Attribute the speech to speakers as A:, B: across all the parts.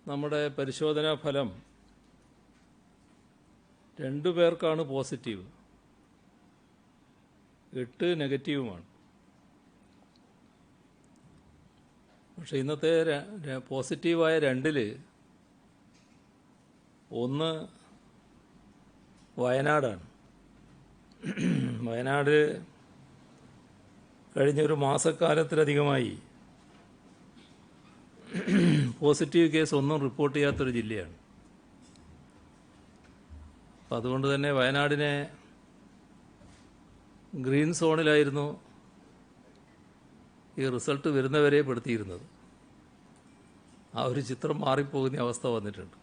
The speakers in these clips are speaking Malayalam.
A: നമ്മുടെ പരിശോധനാ ഫലം 2 പേർക്കാണ് പോസിറ്റീവ്, 8 നെഗറ്റീവുമാണ്. പക്ഷേ ഇന്നത്തെ പോസിറ്റീവായ 2-ൽ 1 വയനാടാണ്. വയനാട് കഴിഞ്ഞൊരു മാസക്കാലത്തിലധികമായി പോസിറ്റീവ് കേസ് ഒന്നും റിപ്പോർട്ട് ചെയ്യാത്തൊരു ജില്ലയാണ്. അപ്പം അതുകൊണ്ട് തന്നെ വയനാടിനെ ഗ്രീൻ സോണിലായിരുന്നു ഈ റിസൾട്ട് വരുന്നവരെ പെടുത്തിയിരുന്നത്. ആ ഒരു ചിത്രം മാറിപ്പോകുന്ന അവസ്ഥ വന്നിട്ടുണ്ട്.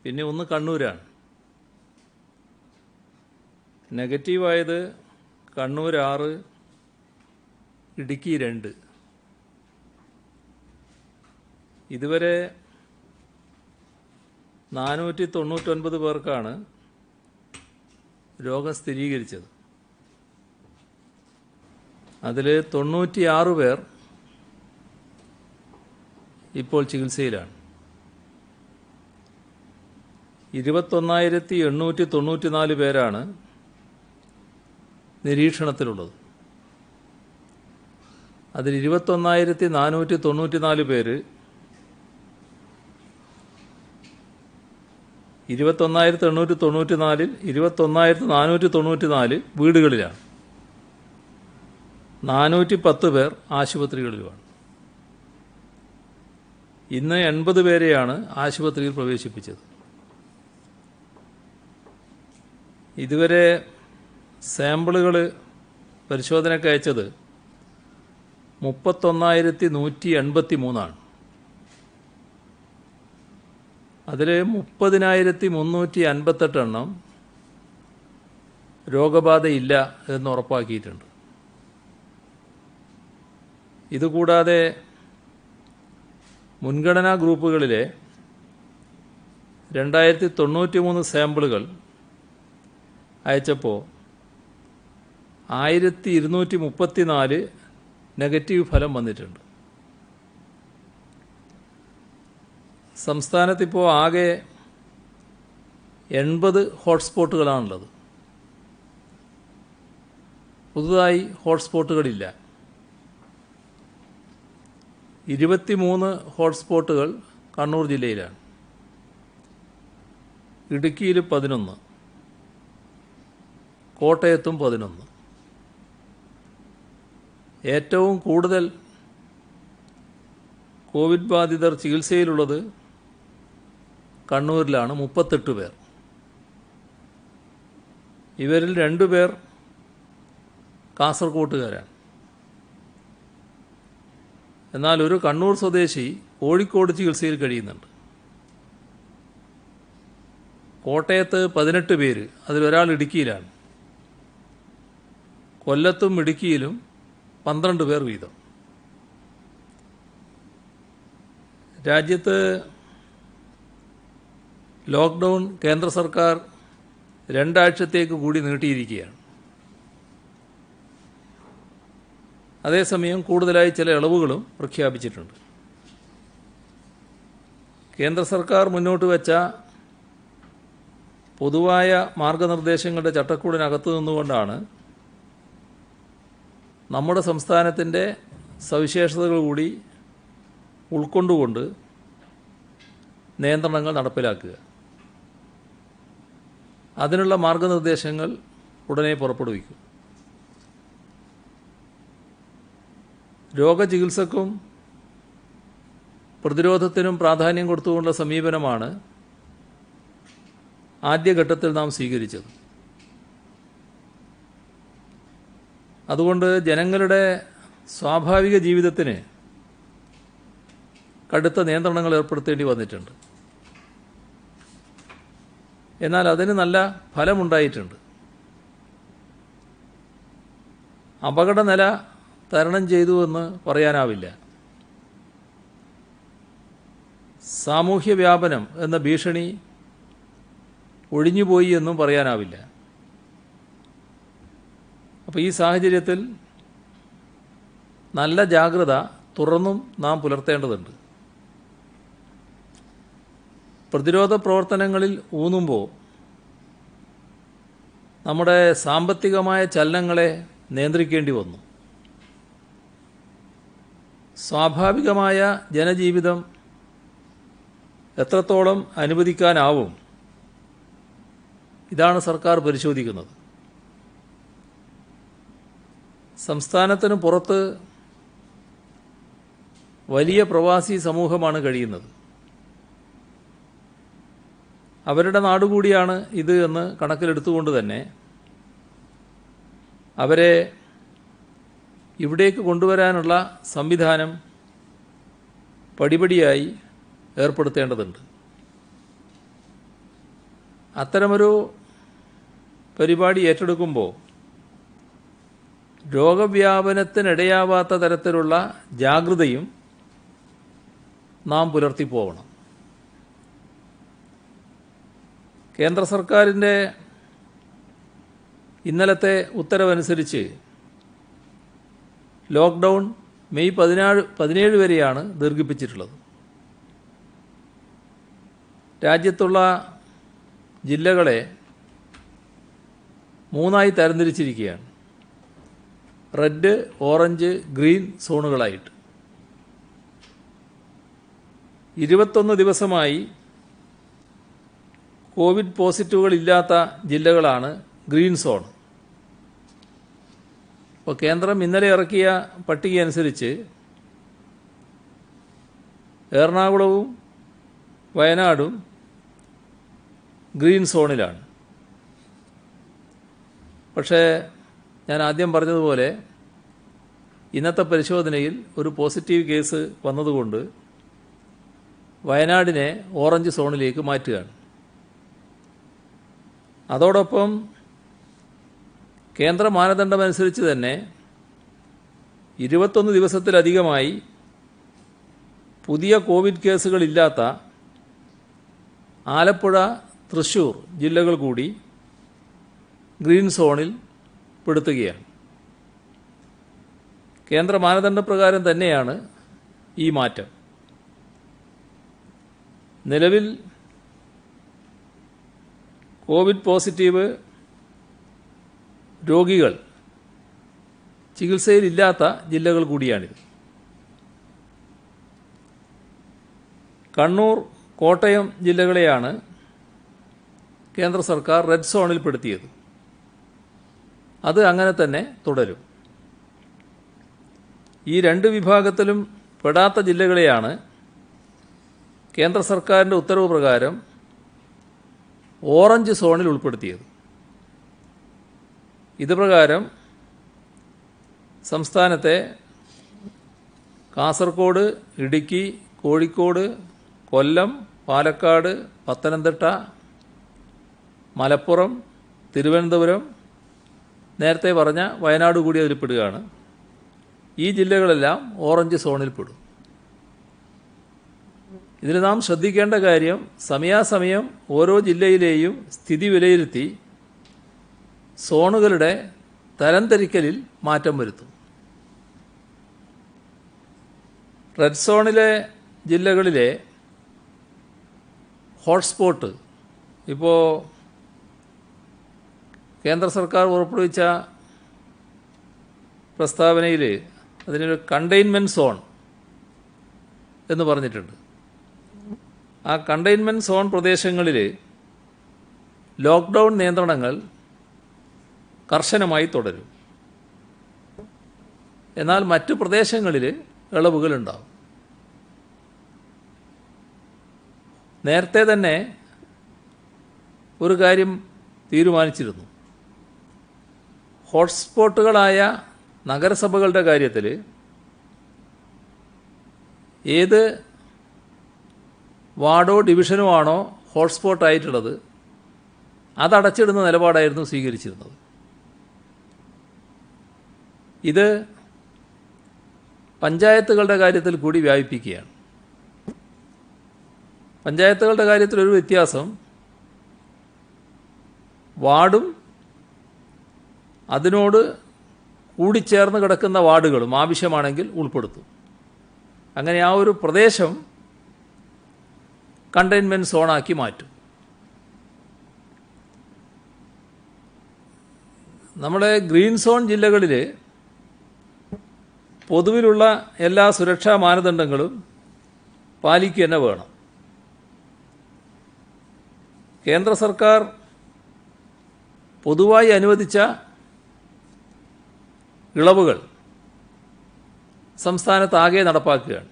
A: പിന്നെ 1 കണ്ണൂരാണ്. നെഗറ്റീവായത് കണ്ണൂർ 6, ഇടുക്കി 2. ഇതുവരെ 499 പേർക്കാണ് രോഗം സ്ഥിരീകരിച്ചത്. അതിൽ 96 പേർ ഇപ്പോൾ ചികിത്സയിലാണ്. 21,894 പേരാണ് നിരീക്ഷണത്തിലുള്ളത്. അതിൽ 21,494 പേര് 21,894-ൽ 21,494 വീടുകളിലാണ്. 410 പേർ ആശുപത്രികളിലുമാണ്. ഇന്ന് 80 പേരെയാണ് ആശുപത്രിയിൽ പ്രവേശിപ്പിച്ചത്. ഇതുവരെ സാമ്പിളുകൾ പരിശോധനയ്ക്ക് അയച്ചത് 31,183 അതിൽ 30,358 എണ്ണം രോഗബാധയില്ല എന്ന് ഉറപ്പാക്കിയിട്ടുണ്ട്. ഇതുകൂടാതെ മുൻഗണനാ ഗ്രൂപ്പുകളിലെ 2,093 സാമ്പിളുകൾ അയച്ചപ്പോൾ 1,234 നെഗറ്റീവ് ഫലം വന്നിട്ടുണ്ട്. സംസ്ഥാനത്തിപ്പോൾ ആകെ 80 ഹോട്ട്സ്പോട്ടുകളാണുള്ളത്. പുതുതായി ഹോട്ട്സ്പോട്ടുകളില്ല. 23 ഹോട്ട്സ്പോട്ടുകൾ കണ്ണൂർ ജില്ലയിലാണ്. ഇടുക്കിയിൽ 11, കോട്ടയത്തും 11. ഏറ്റവും കൂടുതൽ കോവിഡ് ബാധിതർ ചികിത്സയിലുള്ളത് കണ്ണൂരിലാണ്, 38 പേർ. ഇവരിൽ 2 പേർ കാസർഗോട്ടുകാരാണ്. എന്നാൽ ഒരു കണ്ണൂർ സ്വദേശി കോഴിക്കോട് ചികിത്സയിൽ കഴിയുന്നുണ്ട്. കോട്ടയത്ത് 18 പേര്, അതിലൊരാൾ ഇടുക്കിയിലാണ്. കൊല്ലത്തും ഇടുക്കിയിലും 12 പേർ വീതം. രാജ്യത്ത് ലോക്ക്ഡൗൺ കേന്ദ്ര സർക്കാർ 2 ആഴ്ചത്തേക്ക് കൂടി നീട്ടിയിരിക്കുകയാണ്. അതേസമയം കൂടുതലായി ചില ഇളവുകളും പ്രഖ്യാപിച്ചിട്ടുണ്ട്. കേന്ദ്ര സർക്കാർ മുന്നോട്ട് വെച്ച പൊതുവായ മാർഗനിർദ്ദേശങ്ങളുടെ ചട്ടക്കൂടിനകത്തു നിന്നുകൊണ്ടാണ് നമ്മുടെ സംസ്ഥാനത്തിൻ്റെ സവിശേഷതകൾ കൂടി ഉൾക്കൊണ്ടുകൊണ്ട് നിയന്ത്രണങ്ങൾ നടപ്പിലാക്കുക. അതിനുള്ള മാർഗനിർദ്ദേശങ്ങൾ ഉടനെ പുറപ്പെടുവിക്കും. രോഗചികിത്സക്കും പ്രതിരോധത്തിനും പ്രാധാന്യം കൊടുത്തുകൊണ്ടുള്ള സമീപനമാണ് ആദ്യഘട്ടത്തിൽ നാം സ്വീകരിച്ചത്. അതുകൊണ്ട് ജനങ്ങളുടെ സ്വാഭാവിക ജീവിതത്തിന് കടുത്ത നിയന്ത്രണങ്ങൾ ഏർപ്പെടുത്തേണ്ടി വന്നിട്ടുണ്ട്. എന്നാൽ അതിന് നല്ല ഫലമുണ്ടായിട്ടുണ്ട്. അപകടനില തരണം ചെയ്തു എന്ന് പറയാനാവില്ല. സാമൂഹ്യ വ്യാപനം എന്ന ഭീഷണി ഒഴിഞ്ഞുപോയി എന്നും പറയാനാവില്ല. അപ്പോൾ ഈ സാഹചര്യത്തിൽ നല്ല ജാഗ്രത തുടർന്നും നാം പുലർത്തേണ്ടതുണ്ട്. പ്രതിരോധ പ്രവർത്തനങ്ങളിൽ ഊന്നുമ്പോൾ നമ്മുടെ സാമ്പത്തികമായ ചലനങ്ങളെ നിയന്ത്രിക്കേണ്ടി വന്നു. സ്വാഭാവികമായ ജനജീവിതം എത്രത്തോളം അനുവദിക്കാനാവും, ഇതാണ് സർക്കാർ പരിശോധിക്കുന്നത്. സംസ്ഥാനത്തിന് പുറത്ത് വലിയ പ്രവാസി സമൂഹമാണ് കഴിയുന്നത്. അവരുടെ നാടുകൂടിയാണ് ഇത് എന്ന് കണക്കിലെടുത്തുകൊണ്ട് തന്നെ അവരെ ഇവിടേക്ക് കൊണ്ടുവരാനുള്ള സംവിധാനം പടിപടിയായി ഏർപ്പെടുത്തേണ്ടതുണ്ട്. അത്തരമൊരു പരിപാടി ഏറ്റെടുക്കുമ്പോൾ രോഗവ്യാപനത്തിനിടയാവാത്ത തരത്തിലുള്ള ജാഗ്രതയും നാം പുലർത്തിപ്പോവണം. കേന്ദ്ര സർക്കാരിൻ്റെ ഇന്നലത്തെ ഉത്തരവനുസരിച്ച് ലോക്ക്ഡൗൺ മെയ് 17 വരെയാണ് ദീർഘിപ്പിച്ചിട്ടുള്ളത്. രാജ്യത്തുള്ള ജില്ലകളെ 3ആയി തരംതിരിച്ചിരിക്കുകയാണ്. റെഡ്, ഓറഞ്ച്, ഗ്രീൻ സോണുകളായിട്ട്. 21 ദിവസമായി കോവിഡ് പോസിറ്റീവുകളില്ലാത്ത ജില്ലകളാണ് ഗ്രീൻ സോൺ. അപ്പോൾ കേന്ദ്രം ഇന്നലെ ഇറക്കിയ പട്ടിക അനുസരിച്ച് എറണാകുളവും വയനാടും ഗ്രീൻ സോണിലാണ്. പക്ഷേ ഞാൻ ആദ്യം പറഞ്ഞതുപോലെ ഇന്നത്തെ പരിശോധനയിൽ ഒരു പോസിറ്റീവ് കേസ് വന്നതുകൊണ്ട് വയനാടിനെ ഓറഞ്ച് സോണിലേക്ക് മാറ്റുകയാണ്. അതോടൊപ്പം കേന്ദ്ര മാനദണ്ഡമനുസരിച്ച് തന്നെ 21 ദിവസത്തിലധികമായി പുതിയ കോവിഡ് കേസുകളില്ലാത്ത ആലപ്പുഴ, തൃശ്ശൂർ ജില്ലകൾ കൂടി ഗ്രീൻ സോണിൽ പെടുത്തുകയാണ്. കേന്ദ്ര മാനദണ്ഡപ്രകാരം തന്നെയാണ് ഈ മാറ്റം. നിലവിൽ കോവിഡ് പോസിറ്റീവ് രോഗികൾ ചികിത്സയിലില്ലാത്ത ജില്ലകൾ കൂടിയാണിത്. കണ്ണൂർ, കോട്ടയം ജില്ലകളെയാണ് കേന്ദ്ര സർക്കാർ റെഡ് സോണിൽ പെടുത്തിയത്. അത് അങ്ങനെ തന്നെ തുടരും. ഈ രണ്ട് വിഭാഗത്തിലും പെടാത്ത ജില്ലകളെയാണ് കേന്ദ്ര സർക്കാരിൻ്റെ ഉത്തരവ് പ്രകാരം ഓറഞ്ച് സോണിൽ ഉൾപ്പെടുത്തിയത്. ഇത് പ്രകാരം സംസ്ഥാനത്തെ കാസർഗോഡ്, ഇടുക്കി, കോഴിക്കോട്, കൊല്ലം, പാലക്കാട്, പത്തനംതിട്ട, മലപ്പുറം, തിരുവനന്തപുരം, നേരത്തെ പറഞ്ഞ വയനാട് കൂടി അതിൽപ്പെടുകയാണ്. ഈ ജില്ലകളെല്ലാം ഓറഞ്ച് സോണിൽപ്പെടും. ഇതിൽ നാം ശ്രദ്ധിക്കേണ്ട കാര്യം, സമയാസമയം ഓരോ ജില്ലയിലെയും സ്ഥിതി വിലയിരുത്തി സോണുകളുടെ തരംതിരിക്കലിൽ മാറ്റം വരുത്തും. റെഡ് സോണിലെ ജില്ലകളിലെ ഹോട്ട്സ്പോട്ട് ഇപ്പോൾ കേന്ദ്ര സർക്കാർ പുറപ്പെടുവിച്ച പ്രസ്താവനയിൽ അതിനൊരു കണ്ടെയ്ൻമെൻറ്റ് സോൺ എന്ന് പറഞ്ഞിട്ടുണ്ട്. ആ കണ്ടെയ്ൻമെൻറ്റ് സോൺ പ്രദേശങ്ങളിൽ ലോക്ക്ഡൗൺ നിയന്ത്രണങ്ങൾ കർശനമായി തുടരും. എന്നാൽ മറ്റു പ്രദേശങ്ങളിൽ ഇളവുകളുണ്ടാവും. നേരത്തെ തന്നെ ഒരു കാര്യം തീരുമാനിച്ചിരുന്നു. ഹോട്ട്സ്പോട്ടുകളായ നഗരസഭകളുടെ കാര്യത്തിൽ ഏത് വാർഡോ ഡിവിഷനോ ആണോ ഹോട്ട്സ്പോട്ടായിട്ടുള്ളത് അതടച്ചിടുന്ന നിലപാടായിരുന്നു സ്വീകരിച്ചിരുന്നത്. ഇത് പഞ്ചായത്തുകളുടെ കാര്യത്തിൽ കൂടി വ്യാപിപ്പിക്കുകയാണ്. പഞ്ചായത്തുകളുടെ കാര്യത്തിലൊരു വ്യത്യാസം, വാർഡും അതിനോട് കൂടിച്ചേർന്ന് കിടക്കുന്ന വാർഡുകളും ആവശ്യമാണെങ്കിൽ ഉൾപ്പെടുത്തും. അങ്ങനെ ആ ഒരു പ്രദേശം കണ്ടെയ്ൻമെൻറ്റ് സോണാക്കി മാറ്റും. നമ്മുടെ ഗ്രീൻ സോൺ ജില്ലകളിൽ പൊതുവിലുള്ള എല്ലാ സുരക്ഷാ മാനദണ്ഡങ്ങളും പാലിക്കുക തന്നെ വേണം. കേന്ദ്ര സർക്കാർ പൊതുവായി അനുവദിച്ച ഇളവുകൾ സംസ്ഥാനത്താകെ നടപ്പാക്കുകയാണ്.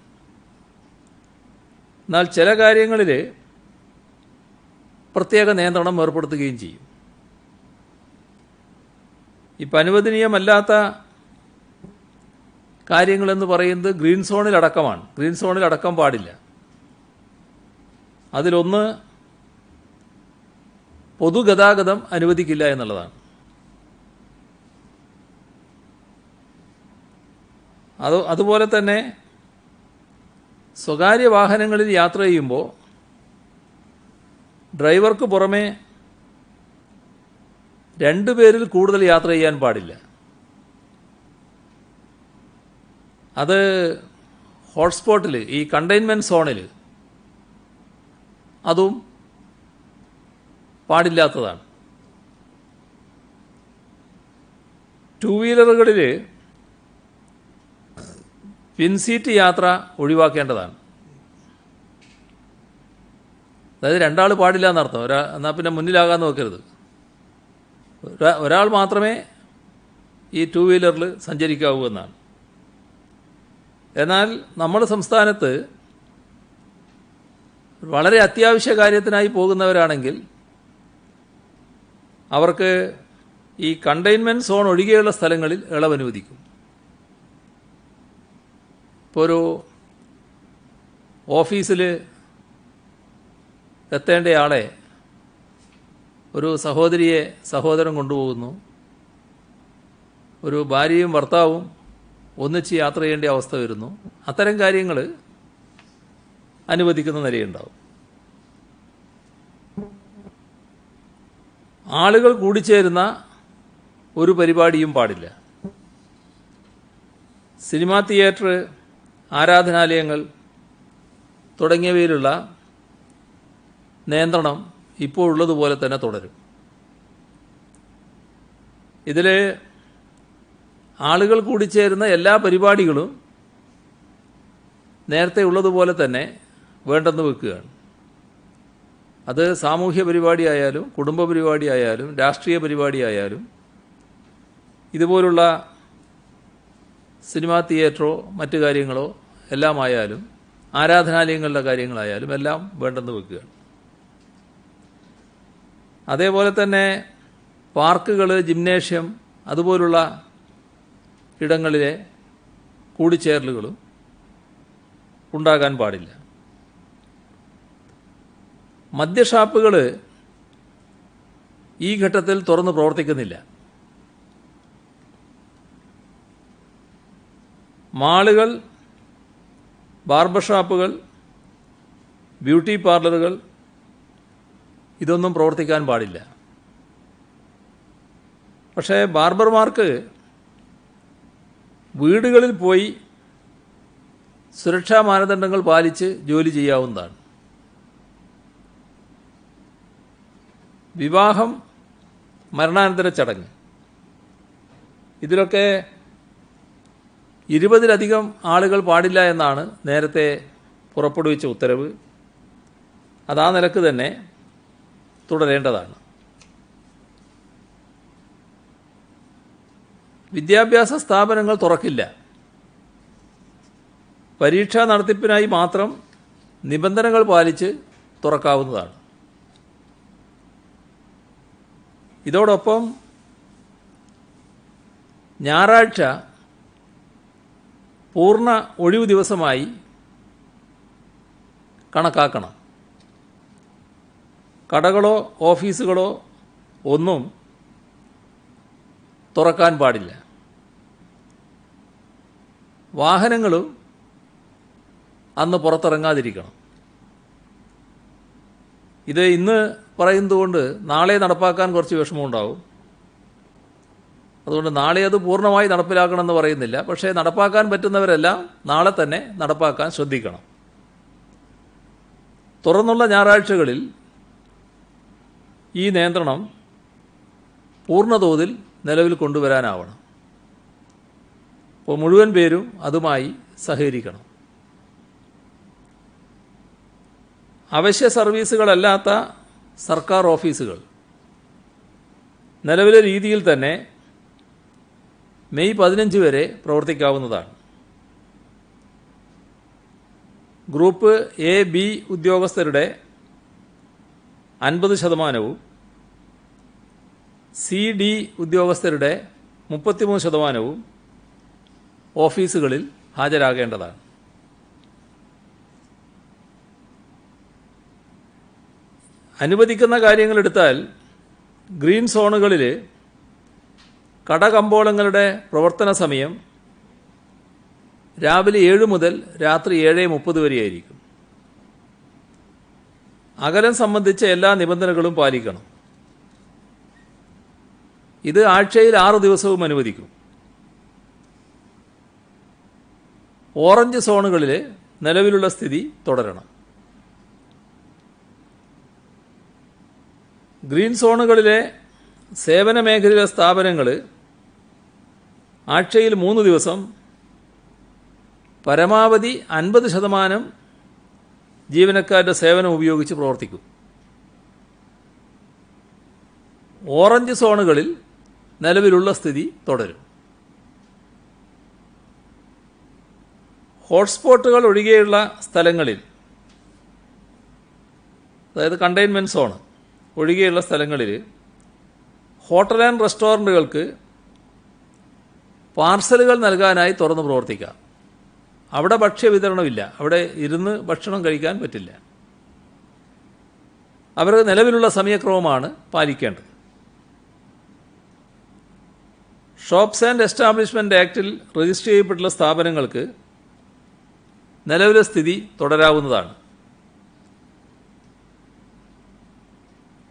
A: എന്നാൽ ചില കാര്യങ്ങളിൽ പ്രത്യേക നിയന്ത്രണം ഏർപ്പെടുത്തുകയും ചെയ്യും. ഇപ്പം അനുവദനീയമല്ലാത്ത കാര്യങ്ങളെന്ന് പറയുന്നത് ഗ്രീൻ സോണിലടക്കമാണ്. ഗ്രീൻ സോണിലടക്കം പാടില്ല. അതിലൊന്ന് പൊതുഗതാഗതം അനുവദിക്കില്ല എന്നുള്ളതാണ്. അതുപോലെ തന്നെ സ്വകാര്യ വാഹനങ്ങളിൽ യാത്ര ചെയ്യുമ്പോൾ ഡ്രൈവർക്ക് പുറമെ 2 പേരിൽ കൂടുതൽ യാത്ര ചെയ്യാൻ പാടില്ല. അത് ഹോട്ട്സ്പോട്ടിൽ, ഈ കണ്ടെയ്ൻമെൻറ്റ് സോണിൽ അതും പാടില്ലാത്തതാണ്. 2 വീലറുകളിൽ പിൻസീറ്റ് യാത്ര ഒഴിവാക്കേണ്ടതാണ്. അതായത് 2 ആൾ പാടില്ല എന്നർത്ഥം. എന്നാൽ പിന്നെ മുന്നിലാകാൻ നോക്കരുത്. ഒരാൾ മാത്രമേ ഈ 2 വീലറിൽ സഞ്ചരിക്കാവൂ എന്നാണ്. എന്നാൽ നമ്മുടെ സംസ്ഥാനത്ത് വളരെ അത്യാവശ്യ കാര്യത്തിനായി പോകുന്നവരാണെങ്കിൽ അവർക്ക് ഈ കണ്ടെയ്ൻമെൻറ്റ് സോൺ ഒഴികെയുള്ള സ്ഥലങ്ങളിൽ ഇളവ് അനുവദിക്കും. ഇപ്പോൾ ഒരു ഓഫീസിൽ എത്തേണ്ടയാളെ ഒരു സഹോദരിയെ സഹോദരൻ കൊണ്ടുപോകുന്നു, ഒരു ഭാര്യയും ഭർത്താവും ഒന്നിച്ച് യാത്ര ചെയ്യേണ്ട അവസ്ഥ വരുന്നു. അത്തരം കാര്യങ്ങൾ അനുവദിക്കുന്ന നിലയുണ്ടാവും. ആളുകൾ കൂടിച്ചേരുന്ന ഒരു പരിപാടിയും പാടില്ല. സിനിമാ തിയേറ്റർ, ആരാധനാലയങ്ങൾ തുടങ്ങിയവയിലുള്ള നിയന്ത്രണം ഇപ്പോൾ ഉള്ളതുപോലെ തന്നെ തുടരും. ഇതിൽ ആളുകൾ കൂടിച്ചേരുന്ന എല്ലാ പരിപാടികളും നേരത്തെ ഉള്ളതുപോലെ തന്നെ വേണ്ടെന്ന് വെക്കുകയാണ്. അത് സാമൂഹ്യ പരിപാടിയായാലും കുടുംബ പരിപാടിയായാലും രാഷ്ട്രീയ പരിപാടിയായാലും ഇതുപോലുള്ള സിനിമാ തിയേറ്ററോ മറ്റു കാര്യങ്ങളോ എല്ലാമായാലും ആരാധനാലയങ്ങളുടെ കാര്യങ്ങളായാലും എല്ലാം വേണ്ടെന്ന് വെക്കുകയാണ്. അതേപോലെ തന്നെ പാർക്കുകൾ, ജിംനേഷ്യം അതുപോലുള്ള ഇടങ്ങളിലെ കൂടിച്ചേരലുകളും ഉണ്ടാകാൻ പാടില്ല. മദ്യഷാപ്പുകൾ ഈ ഘട്ടത്തിൽ തുറന്ന് പ്രവർത്തിക്കുന്നില്ല. മാളുകൾ, ബാർബർ ഷാപ്പുകൾ, ബ്യൂട്ടി പാർലറുകൾ ഇതൊന്നും പ്രവർത്തിക്കാൻ പാടില്ല. പക്ഷേ ബാർബർമാർക്ക് വീടുകളിൽ പോയി സുരക്ഷാ മാനദണ്ഡങ്ങൾ പാലിച്ച് ജോലി ചെയ്യാവുന്നതാണ്. വിവാഹം, മരണാനന്തര ചടങ്ങ് ഇതിലൊക്കെ 20-ലധികം ആളുകൾ പാടില്ല എന്നാണ് നേരത്തെ പുറപ്പെടുവിച്ച ഉത്തരവ്. അതാ നിലക്ക് തന്നെ തുടരേണ്ടതാണ്. വിദ്യാഭ്യാസ സ്ഥാപനങ്ങൾ തുറക്കില്ല. പരീക്ഷാ നടത്തിപ്പിനായി മാത്രം നിബന്ധനകൾ പാലിച്ച് തുറക്കാവുന്നതാണ്. ഇതോടൊപ്പം ഞായറാഴ്ച പൂർണ്ണ ഒഴിവു ദിവസമായി കണക്കാക്കണം. കടകളോ ഓഫീസുകളോ ഒന്നും തുറക്കാൻ പാടില്ല. വാഹനങ്ങളും അന്ന് പുറത്തിറങ്ങാതിരിക്കണം. ഇത് ഇന്ന് പറയുന്നതുകൊണ്ട് നാളെ നടപ്പാക്കാൻ കുറച്ച് വിഷമമുണ്ടാവും. അതുകൊണ്ട് നാളെ അത് പൂർണ്ണമായി നടപ്പിലാക്കണമെന്ന് പറയുന്നില്ല. പക്ഷേ നടപ്പാക്കാൻ പറ്റുന്നവരെല്ലാം നാളെ തന്നെ നടപ്പാക്കാൻ ശ്രദ്ധിക്കണം. തുറന്നുള്ള ഞായറാഴ്ചകളിൽ ഈ നിയന്ത്രണം പൂർണ്ണതോതിൽ നിലവിൽ കൊണ്ടുവരാനാവണം. അപ്പോൾ മുഴുവൻ പേരും അതുമായി സഹകരിക്കണം. അവശ്യ സർവീസുകളല്ലാത്ത സർക്കാർ ഓഫീസുകൾ നിലവിലെ രീതിയിൽ തന്നെ മെയ് 15 വരെ പ്രവർത്തിക്കാവുന്നതാണ്. ഗ്രൂപ്പ് എ, ബി ഉദ്യോഗസ്ഥരുടെ 50%, സി, ഡി ഉദ്യോഗസ്ഥരുടെ 33% ഓഫീസുകളിൽ ഹാജരാകേണ്ടതാണ്. അനുവദിക്കുന്ന കാര്യങ്ങളെടുത്താൽ ഗ്രീൻ സോണുകളിൽ കടകമ്പോളങ്ങളുടെ പ്രവർത്തന സമയം രാവിലെ 7 മുതൽ രാത്രി 7:30 വരെയായിരിക്കും. അകലം സംബന്ധിച്ച എല്ലാ നിബന്ധനകളും പാലിക്കണം. ഇത് ആഴ്ചയിൽ 6 ദിവസവും അനുവദിക്കും. ഓറഞ്ച് സോണുകളിൽ നിലവിലുള്ള സ്ഥിതി തുടരണം. ഗ്രീൻ സോണുകളിലെ സേവന മേഖലയിലെ സ്ഥാപനങ്ങൾ ആഴ്ചയിൽ 3 ദിവസം പരമാവധി 50% ജീവനക്കാരുടെ സേവനം ഉപയോഗിച്ച് പ്രവർത്തിക്കും. ഓറഞ്ച് സോണുകളിൽ നിലവിലുള്ള സ്ഥിതി തുടരും. ഹോട്ട്സ്പോട്ടുകൾ ഒഴികെയുള്ള സ്ഥലങ്ങളിൽ, അതായത് കണ്ടെയ്ൻമെൻറ് സോൺ ഒഴികെയുള്ള സ്ഥലങ്ങളിൽ ഹോട്ടൽ ആൻഡ് റെസ്റ്റോറൻറ്റുകൾക്ക് പാർസലുകൾ നൽകാനായി തുറന്ന് പ്രവർത്തിക്കാം. അവിടെ ഭക്ഷ്യവിതരണമില്ല, അവിടെ ഇരുന്ന് ഭക്ഷണം കഴിക്കാൻ പറ്റില്ല. അവർക്ക് നിലവിലുള്ള സമയക്രമമാണ് പാലിക്കേണ്ടത്. ഷോപ്സ് ആൻഡ് എസ്റ്റാബ്ലിഷ്മെൻറ്റ് ആക്ടിൽ രജിസ്റ്റർ ചെയ്യപ്പെട്ടുള്ള സ്ഥാപനങ്ങൾക്ക് നിലവിലെ സ്ഥിതി തുടരാവുന്നതാണ്.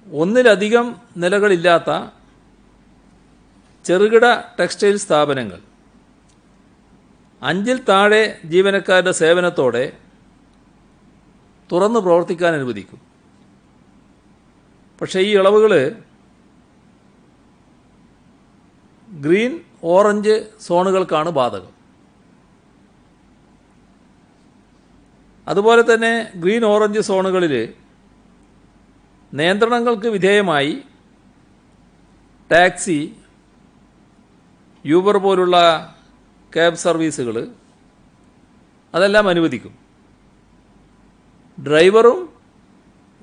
A: ഒന്നിലധികം നിലകളില്ലാത്ത ചെറുകിട ടെക്സ്റ്റൈൽ സ്ഥാപനങ്ങൾ 5-ൽ താഴെ ജീവനക്കാരുടെ സേവനത്തോടെ തുറന്ന് പ്രവർത്തിക്കാൻ അനുവദിക്കും. പക്ഷേ ഈ ഇളവുകൾ ഗ്രീൻ, ഓറഞ്ച് സോണുകൾക്കാണ് ബാധകം. അതുപോലെ തന്നെ ഗ്രീൻ, ഓറഞ്ച് സോണുകളിൽ നിയന്ത്രണങ്ങൾക്ക് വിധേയമായി ടാക്സി, യൂബർ പോലുള്ള ക്യാബ് സർവീസുകൾ അതെല്ലാം അനുവദിക്കും. ഡ്രൈവറും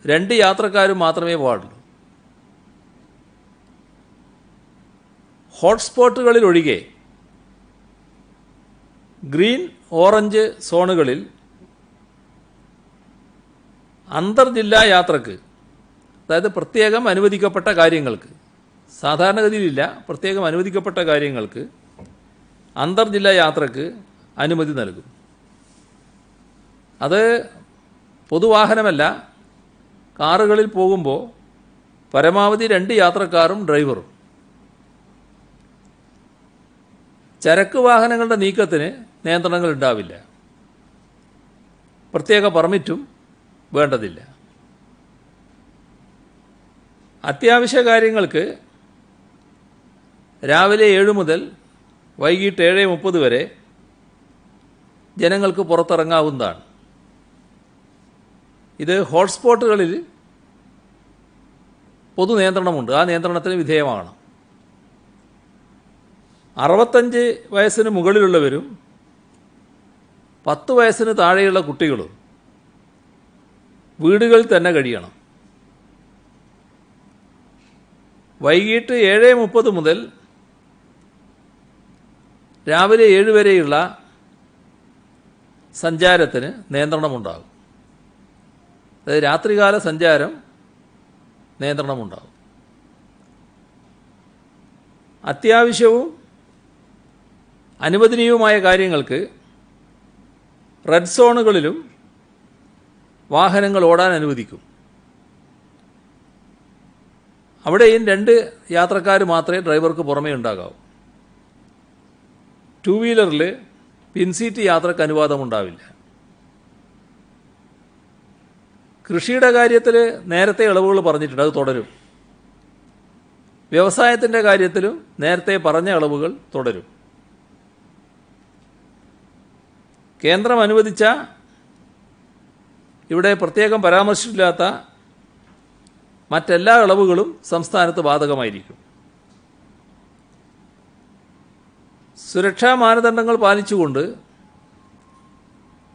A: 2 യാത്രക്കാരും മാത്രമേ പാടുള്ളൂ. ഹോട്ട്സ്പോട്ടുകളിലൊഴികെ ഗ്രീൻ, ഓറഞ്ച് സോണുകളിൽ അന്തർജില്ലാ യാത്രക്ക്, അതായത് പ്രത്യേകം അനുവദിക്കപ്പെട്ട കാര്യങ്ങൾക്ക്, സാധാരണഗതിയിലില്ല, പ്രത്യേകം അനുവദിക്കപ്പെട്ട കാര്യങ്ങൾക്ക് അന്തർജില്ലാ യാത്രക്ക് അനുമതി നൽകും. അത് പൊതുവാഹനമല്ല, കാറുകളിൽ പോകുമ്പോൾ പരമാവധി 2 യാത്രക്കാരും ഡ്രൈവറും. ചരക്ക് വാഹനങ്ങളുടെ നീക്കത്തിന് നിയന്ത്രണങ്ങൾ ഉണ്ടാവില്ല, പ്രത്യേക പെർമിറ്റും വേണ്ടതില്ല. അത്യാവശ്യ കാര്യങ്ങൾക്ക് രാവിലെ 7 മുതൽ വൈകിട്ട് 7:30 വരെ ജനങ്ങൾക്ക് പുറത്തിറങ്ങാവുന്നതാണ്. ഇത് ഹോട്ട്സ്പോട്ടുകളിൽ പൊതു നിയന്ത്രണമുണ്ട്, ആ നിയന്ത്രണത്തിന് വിധേയമാകണം. 65 വയസ്സിന് മുകളിലുള്ളവരും 10 വയസ്സിന് താഴെയുള്ള കുട്ടികളും വീടുകളിൽ തന്നെ കഴിയണം. വൈകിട്ട് 7:30 മുതൽ രാവിലെ 7 വരെയുള്ള സഞ്ചാരത്തിന് നിയന്ത്രണമുണ്ടാകും. അതായത് രാത്രികാല സഞ്ചാരം നിയന്ത്രണമുണ്ടാകും. അത്യാവശ്യവും അനുവദനീയവുമായ കാര്യങ്ങൾക്ക് റെഡ് സോണുകളിലും വാഹനങ്ങൾ ഓടാൻ അനുവദിക്കും. അവിടെയും 2 യാത്രക്കാർ മാത്രമേ ഡ്രൈവർക്ക് പുറമേ ഉണ്ടാകാവൂ. 2 വീലറിൽ പിൻസീറ്റ് യാത്രക്ക് അനുവാദമുണ്ടാവില്ല. കൃഷിയുടെ കാര്യത്തിൽ നേരത്തെ ഇളവുകൾ പറഞ്ഞിട്ടുണ്ട്, അത് തുടരും. വ്യവസായത്തിൻ്റെ കാര്യത്തിലും നേരത്തെ പറഞ്ഞ ഇളവുകൾ തുടരും. കേന്ദ്രം അനുവദിച്ച, ഇവിടെ പ്രത്യേകം പരാമർശിച്ചിട്ടില്ലാത്ത മറ്റെല്ലാ ഇളവുകളും സംസ്ഥാനത്ത് ബാധകമായിരിക്കും. സുരക്ഷാ മാനദണ്ഡങ്ങൾ പാലിച്ചുകൊണ്ട്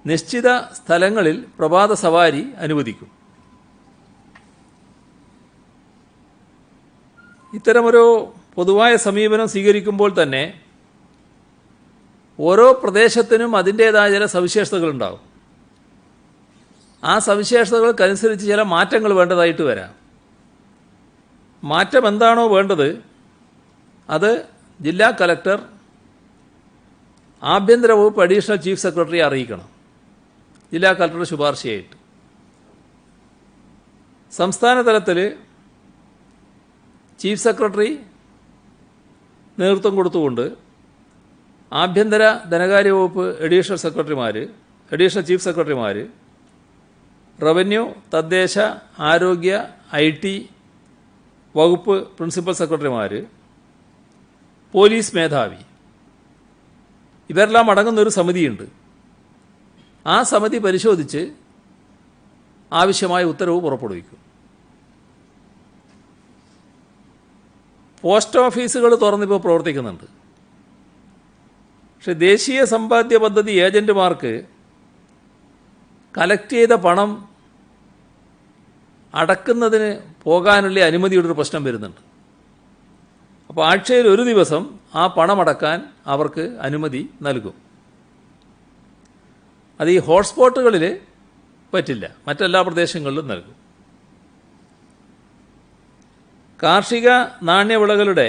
A: നിശ്ചിത സ്ഥലങ്ങളിൽ പ്രഭാത സവാരി അനുവദിക്കും. ഇത്തരമൊരു പൊതുവായ സമീപനം സ്വീകരിക്കുമ്പോൾ തന്നെ ഓരോ പ്രദേശത്തിനും അതിൻ്റേതായ ചില സവിശേഷതകളുണ്ടാകും. ആ സവിശേഷതകൾക്കനുസരിച്ച് ചില മാറ്റങ്ങൾ വേണ്ടതായിട്ട് വരാം. മാറ്റം എന്താണോ വേണ്ടത് അത് ജില്ലാ കലക്ടർ ആഭ്യന്തര വകുപ്പ് അഡീഷണൽ ചീഫ് സെക്രട്ടറിയെ അറിയിക്കണം, ജില്ലാ കലക്ടറുടെ ശുപാർശയായിട്ട്. സംസ്ഥാന തലത്തിൽ ചീഫ് സെക്രട്ടറി നേതൃത്വം കൊടുത്തുകൊണ്ട് ആഭ്യന്തര ധനകാര്യ വകുപ്പ് അഡീഷണൽ ചീഫ് സെക്രട്ടറിമാർ, റവന്യൂ, തദ്ദേശ, ആരോഗ്യ, IT വകുപ്പ് പ്രിൻസിപ്പൽ സെക്രട്ടറിമാർ, പോലീസ് മേധാവി, ഇവരെല്ലാം അടങ്ങുന്നൊരു സമിതിയുണ്ട്. ആ സമിതി പരിശോധിച്ച് ആവശ്യമായ ഉത്തരവ് പുറപ്പെടുവിക്കും. പോസ്റ്റ് ഓഫീസുകൾ തുറന്നിപ്പോൾ പ്രവർത്തിക്കുന്നുണ്ട്. പക്ഷെ ദേശീയ സമ്പാദ്യ പദ്ധതി ഏജന്റുമാർക്ക് കളക്ട് ചെയ്ത പണം അടക്കുന്നതിന് പോകാനുള്ള അനുമതിയുടെ ഒരു പ്രശ്നം വരുന്നുണ്ട്. അപ്പോൾ ആഴ്ചയിൽ ഒരു ദിവസം ആ പണമടക്കാൻ അവർക്ക് അനുമതി നൽകും. അത് ഈ ഹോട്ട്സ്പോട്ടുകളിൽ പറ്റില്ല, മറ്റെല്ലാ പ്രദേശങ്ങളിലും നൽകും. കാർഷിക നാണ്യവിളകളുടെ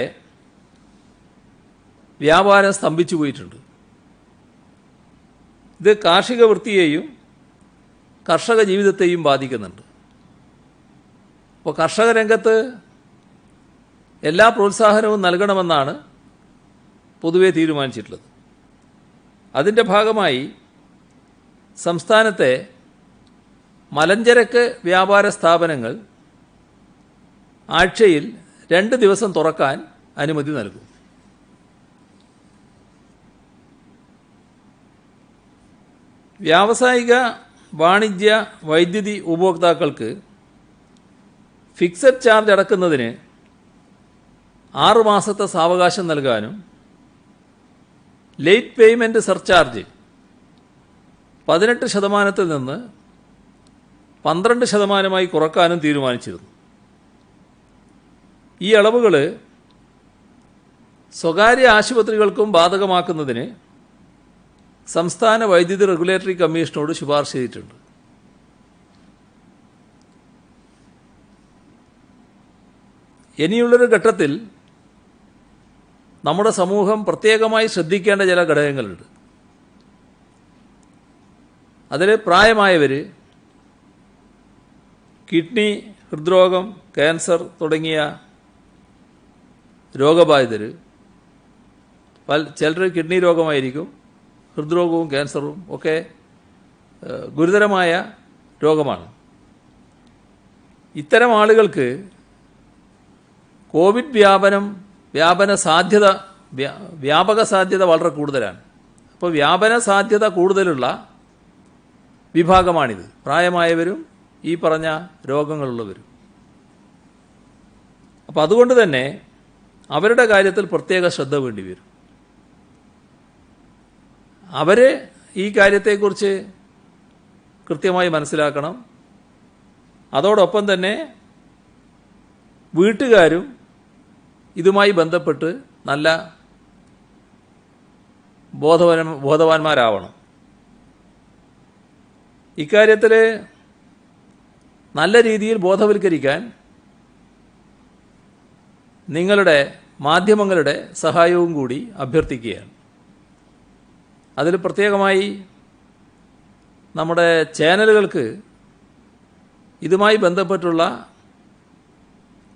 A: വ്യാപാരം സ്തംഭിച്ചു പോയിട്ടുണ്ട്. ഇത് കാർഷിക വൃത്തിയെയും കർഷക ജീവിതത്തെയും ബാധിക്കുന്നുണ്ട്. അപ്പോൾ കർഷക രംഗത്ത് എല്ലാ പ്രോത്സാഹനവും നൽകണമെന്നാണ് പൊതുവെ തീരുമാനിച്ചിട്ടുള്ളത്. അതിൻ്റെ ഭാഗമായി സംസ്ഥാനത്തെ മലഞ്ചരക്ക് വ്യാപാര സ്ഥാപനങ്ങൾ ആഴ്ചയിൽ 2 ദിവസം തുറക്കാൻ അനുമതി നൽകും. വ്യാവസായിക, വാണിജ്യ, വൈദ്യുതി ഉപഭോക്താക്കൾക്ക് ഫിക്സഡ് ചാർജ് അടക്കുന്നതിന് 6 മാസത്തെ സാവകാശം നൽകാനും ലേറ്റ് പേയ്മെൻറ്റ് സർചാർജ് 18% നിന്ന് 12% കുറക്കാനും തീരുമാനിച്ചിരുന്നു. ഈ അളവുകൾ സ്വകാര്യ ആശുപത്രികൾക്കും ബാധകമാക്കുന്നതിന് സംസ്ഥാന വൈദ്യുതി റെഗുലേറ്ററി കമ്മീഷനോട് ശുപാർശ ചെയ്തിട്ടുണ്ട്. ഇനിയുള്ളൊരു ഘട്ടത്തിൽ നമ്മുടെ സമൂഹം പ്രത്യേകമായി ശ്രദ്ധിക്കേണ്ട ചില ഘടകങ്ങളുണ്ട്. അതിൽ പ്രായമായവർ, കിഡ്നി, ഹൃദ്രോഗം, ക്യാൻസർ തുടങ്ങിയ രോഗബാധിതർ, ചിലർ കിഡ്നി രോഗമായിരിക്കും, ഹൃദ്രോഗവും ക്യാൻസറും ഒക്കെ ഗുരുതരമായ രോഗമാണ്. ഇത്തരം ആളുകൾക്ക് കോവിഡ് വ്യാപക സാധ്യത വളരെ കൂടുതലാണ്. അപ്പോൾ വ്യാപന സാധ്യത കൂടുതലുള്ള വിഭാഗമാണിത്, പ്രായമായവരും ഈ പറഞ്ഞ രോഗങ്ങളുള്ളവരും. അപ്പോൾ അതുകൊണ്ട് തന്നെ അവരുടെ കാര്യത്തിൽ പ്രത്യേക ശ്രദ്ധ വേണ്ടി വരും. അവർ ഈ കാര്യത്തെക്കുറിച്ച് കൃത്യമായി മനസ്സിലാക്കണം. അതോടൊപ്പം തന്നെ വീട്ടുകാരും ഇതുമായി ബന്ധപ്പെട്ട് നല്ല ബോധവാന്മാരാവണം. ഇക്കാര്യത്തിൽ നല്ല രീതിയിൽ ബോധവൽക്കരിക്കാൻ നിങ്ങളുടെ മാധ്യമങ്ങളുടെ സഹായവും കൂടി അഭ്യർത്ഥിക്കുകയാണ്. അതിൽ പ്രത്യേകമായി നമ്മുടെ ചാനലുകൾക്ക് ഇതുമായി ബന്ധപ്പെട്ടുള്ള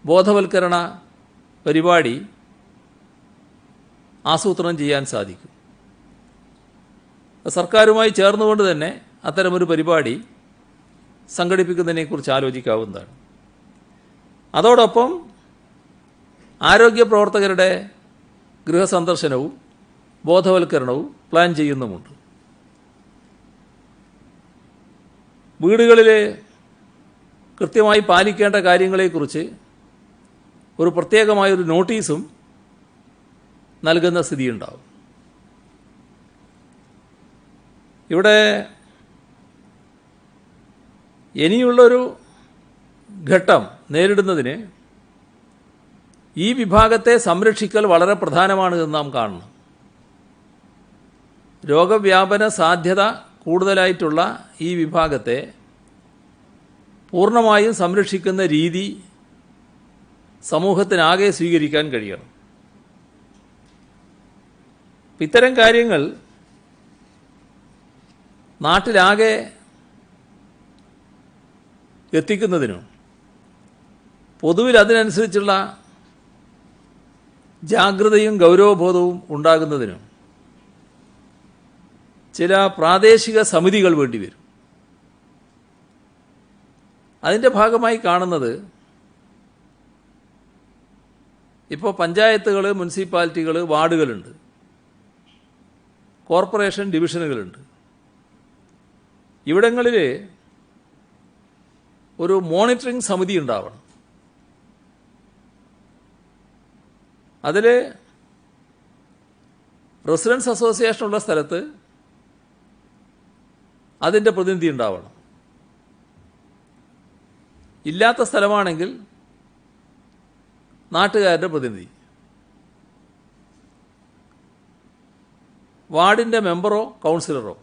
A: ബോധവൽക്കരണ പരിപാടി ആസൂത്രണം ചെയ്യാൻ സാധിക്കും. സർക്കാരുമായി ചേർന്നുകൊണ്ട് തന്നെ അത്തരമൊരു പരിപാടി സംഘടിപ്പിക്കുന്നതിനെക്കുറിച്ച് ആലോചിക്കാവുന്നതാണ്. അതോടൊപ്പം ആരോഗ്യ പ്രവർത്തകരുടെ ഗൃഹസന്ദർശനവും ബോധവൽക്കരണവും പ്ലാൻ ചെയ്യുന്നുമുണ്ട്. വീടുകളിൽ കൃത്യമായി പാലിക്കേണ്ട കാര്യങ്ങളെക്കുറിച്ച് ഒരു പ്രത്യേകമായൊരു നോട്ടീസും നൽകുന്ന സ്ഥിതിയുണ്ടാവും. ഇവിടെ ഇനിയുള്ളൊരു ഘട്ടം നേരിടുന്നതിന് ഈ വിഭാഗത്തെ സംരക്ഷിക്കൽ വളരെ പ്രധാനമാണ് എന്ന് നാം കാണണം. രോഗവ്യാപന സാധ്യത കൂടുതലായിട്ടുള്ള ഈ വിഭാഗത്തെ പൂർണ്ണമായും സംരക്ഷിക്കുന്ന രീതി സമൂഹത്തിനാകെ സ്വീകരിക്കാൻ കഴിയണം. ഇത്തരം കാര്യങ്ങൾ നാട്ടിലാകെ എത്തിക്കുന്നതിനും പൊതുവിൽ അതിനനുസരിച്ചുള്ള ജാഗ്രതയും ഗൗരവബോധവും ഉണ്ടാകുന്നതിനും ചില പ്രാദേശിക സമിതികൾ വേണ്ടിവരും. അതിൻ്റെ ഭാഗമായി കാണുന്നത് ഇപ്പോൾ പഞ്ചായത്തുകൾ, മുനിസിപ്പാലിറ്റികൾ, വാർഡുകളുണ്ട്, കോർപ്പറേഷൻ ഡിവിഷനുകളുണ്ട്. ഇവിടങ്ങളിൽ ഒരു മോണിറ്ററിംഗ് സമിതി ഉണ്ടാവണം. അതിൽ റെസിഡൻസ് അസോസിയേഷനുള്ള സ്ഥലത്ത് അതിൻ്റെ പ്രതിനിധി ഉണ്ടാവണം. ഇല്ലാത്ത സ്ഥലമാണെങ്കിൽ നാട്ടുകാരുടെ പ്രതിനിധി, വാർഡിൻ്റെ മെമ്പറോ കൗൺസിലറോ,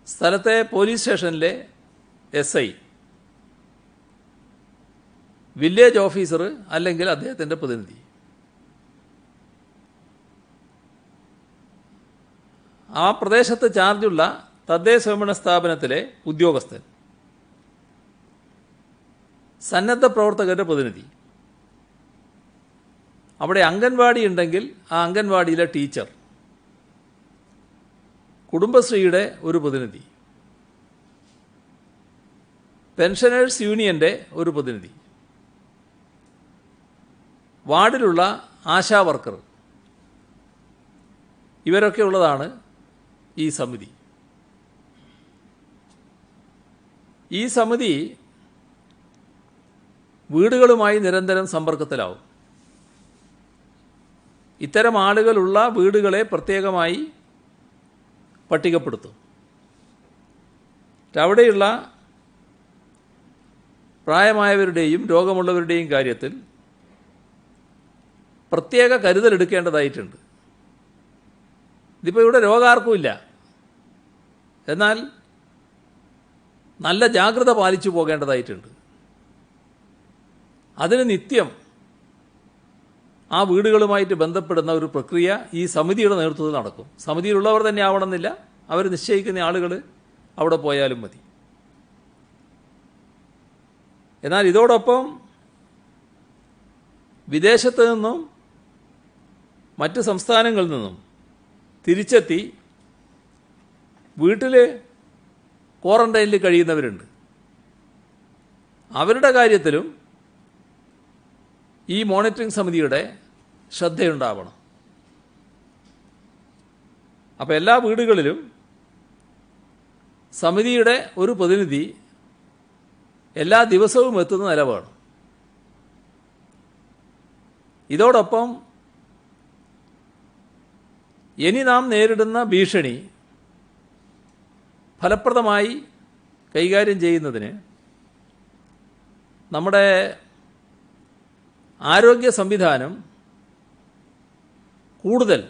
A: സ്ഥലത്തെ പോലീസ് സ്റ്റേഷനിലെ SI, വില്ലേജ് ഓഫീസർ അല്ലെങ്കിൽ അദ്ദേഹത്തിൻ്റെ പ്രതിനിധി. ആ പ്രദേശത്ത് ചാർജുള്ള തദ്ദേശ സ്വയംഭരണ സ്ഥാപനത്തിലെ ഉദ്യോഗസ്ഥൻ, സന്നദ്ധ പ്രവർത്തകരുടെ പ്രതിനിധി, അവിടെ അംഗൻവാടി ഉണ്ടെങ്കിൽ ആ അംഗൻവാടിയിലെ ടീച്ചർ, കുടുംബശ്രീയുടെ ഒരു പ്രതിനിധി, പെൻഷനേഴ്സ് യൂണിയൻ്റെ ഒരു പ്രതിനിധി, വാർഡിലുള്ള ആശാ വർക്കർ, ഇവരൊക്കെ ഉള്ളതാണ് ഈ സമിതി. ഈ സമിതി വീടുകളുമായി നിരന്തരം സമ്പർക്കത്തിലാവും. ഇത്തരം ആളുകളുള്ള വീടുകളെ പ്രത്യേകമായി പട്ടികപ്പെടുത്തും. അവിടെയുള്ള പ്രായമായവരുടെയും രോഗമുള്ളവരുടെയും കാര്യത്തിൽ പ്രത്യേക കരുതലെടുക്കേണ്ടതായിട്ടുണ്ട്. ഇതിപ്പോൾ ഇവിടെ രോഗാർക്കുമില്ല, എന്നാൽ നല്ല ജാഗ്രത പാലിച്ചു പോകേണ്ടതായിട്ടുണ്ട്. അതിന് നിത്യം ആ വീടുകളുമായിട്ട് ബന്ധപ്പെടുന്ന ഒരു പ്രക്രിയ ഈ സമിതിയുടെ നേതൃത്വത്തിൽ നടക്കും. സമിതിയിലുള്ളവർ തന്നെ ആവണമെന്നില്ല, അവർ നിശ്ചയിക്കുന്ന ആളുകൾ അവിടെ പോയാലും മതി. എന്നാൽ ഇതോടൊപ്പം വിദേശത്ത് നിന്നും മറ്റ് സംസ്ഥാനങ്ങളിൽ നിന്നും തിരിച്ചെത്തി വീട്ടിൽ ക്വാറന്റൈനിൽ കഴിയുന്നവരുണ്ട്. അവരുടെ കാര്യത്തിലും ഈ മോണിറ്ററിംഗ് സമിതിയുടെ ശ്രദ്ധയുണ്ടാവണം. അപ്പോൾ എല്ലാ വീടുകളിലും സമിതിയുടെ ഒരു പ്രതിനിധി എല്ലാ ദിവസവും എത്തുന്ന നില വേണം. ഇതോടൊപ്പം ഇനി നാം നേരിടുന്ന ഭീഷണി ഫലപ്രദമായി കൈകാര്യം ചെയ്യുന്നതിന് നമ്മുടെ ആരോഗ്യ സംവിധാനം കൂടുതൽ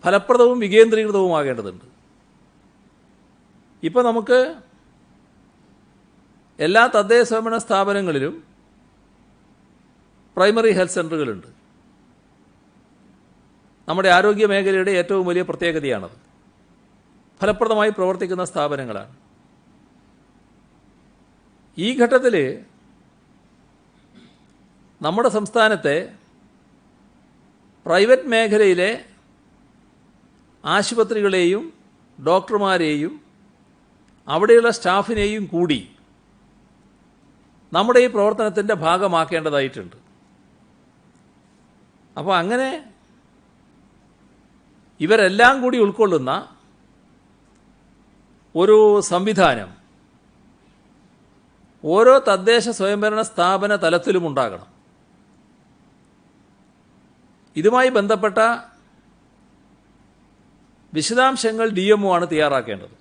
A: ഫലപ്രദവും വികേന്ദ്രീകൃതവുമാകേണ്ടതുണ്ട്. ഇപ്പോൾ നമുക്ക് എല്ലാ തദ്ദേശ സ്വയംഭരണ സ്ഥാപനങ്ങളിലും പ്രൈമറി ഹെൽത്ത് സെൻ്ററുകളുണ്ട്. നമ്മുടെ ആരോഗ്യ മേഖലയുടെ ഏറ്റവും വലിയ പ്രത്യേകതയാണത്. ഫലപ്രദമായി പ്രവർത്തിക്കുന്ന സ്ഥാപനങ്ങളാണ്. ഈ ഘട്ടത്തിൽ നമ്മുടെ സംസ്ഥാനത്തെ പ്രൈവറ്റ് മേഖലയിലെ ആശുപത്രികളെയും ഡോക്ടർമാരെയും അവിടെയുള്ള സ്റ്റാഫിനെയും കൂടി നമ്മുടെ ഈ പ്രവർത്തനത്തിൻ്റെ ഭാഗമാക്കേണ്ടതായിട്ടുണ്ട്. അപ്പോൾ അങ്ങനെ ഇവരെല്ലാം കൂടി ഉൾക്കൊള്ളുന്ന ഒരു സംവിധാനം ഓരോ തദ്ദേശ സ്വയംഭരണ സ്ഥാപന തലത്തിലും ഉണ്ടാകണം. ഇതുമായി ബന്ധപ്പെട്ട വിശദാംശങ്ങൾ DMO ആണ് തയ്യാറാക്കേണ്ടത്.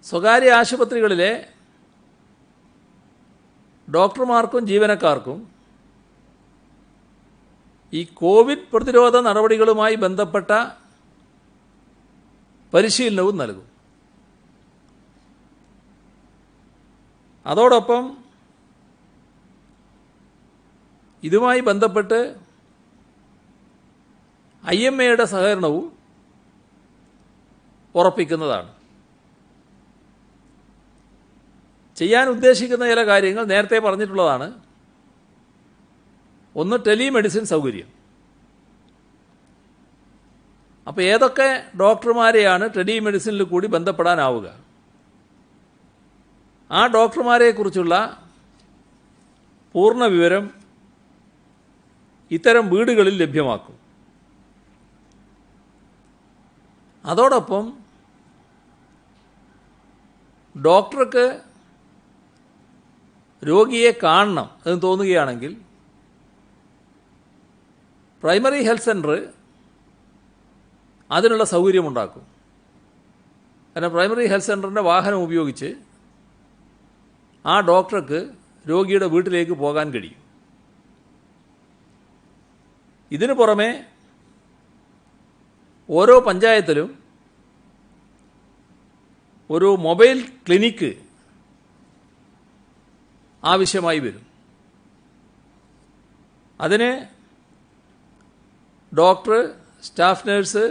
A: സ്വകാര്യ ആശുപത്രികളിലെ ഡോക്ടർമാർക്കും ജീവനക്കാർക്കും ഈ കോവിഡ് പ്രതിരോധ നടപടികളുമായി ബന്ധപ്പെട്ട പരിശീലനവും നൽകും. അതോടൊപ്പം ഇതുമായി ബന്ധപ്പെട്ട് IMAയുടെ സഹകരണവും ഉറപ്പിക്കുന്നതാണ്. ചെയ്യാൻ ഉദ്ദേശിക്കുന്ന ചില കാര്യങ്ങൾ നേരത്തെ പറഞ്ഞിട്ടുള്ളതാണ്. ഒന്ന്, ടെലിമെഡിസിൻ സൗകര്യം. അപ്പോൾ ഏതൊക്കെ ഡോക്ടർമാരെയാണ് ടെലിമെഡിസിനിൽ കൂടി ബന്ധപ്പെടാനാവുക, ആ ഡോക്ടർമാരെക്കുറിച്ചുള്ള പൂർണ്ണ വിവരം ഇത്തരം വീടുകളിൽ ലഭ്യമാക്കും. അതോടൊപ്പം ഡോക്ടർക്ക് രോഗിയെ കാണണം എന്ന് തോന്നുകയാണെങ്കിൽ പ്രൈമറി ഹെൽത്ത് സെൻ്റർ അതിനുള്ള സൗകര്യമുണ്ടാക്കും. കാരണം പ്രൈമറി ഹെൽത്ത് സെൻ്ററിൻ്റെ വാഹനം ഉപയോഗിച്ച് ആ ഡോക്ടർക്ക് രോഗിയുടെ വീട്ടിലേക്ക് പോകാൻ കഴിയും. ഇതിനു പുറമെ ഓരോ പഞ്ചായത്തിലും ഒരു മൊബൈൽ ക്ലിനിക്ക് ആവശ്യമായി വരും. അതിന് doctor, staff nurse,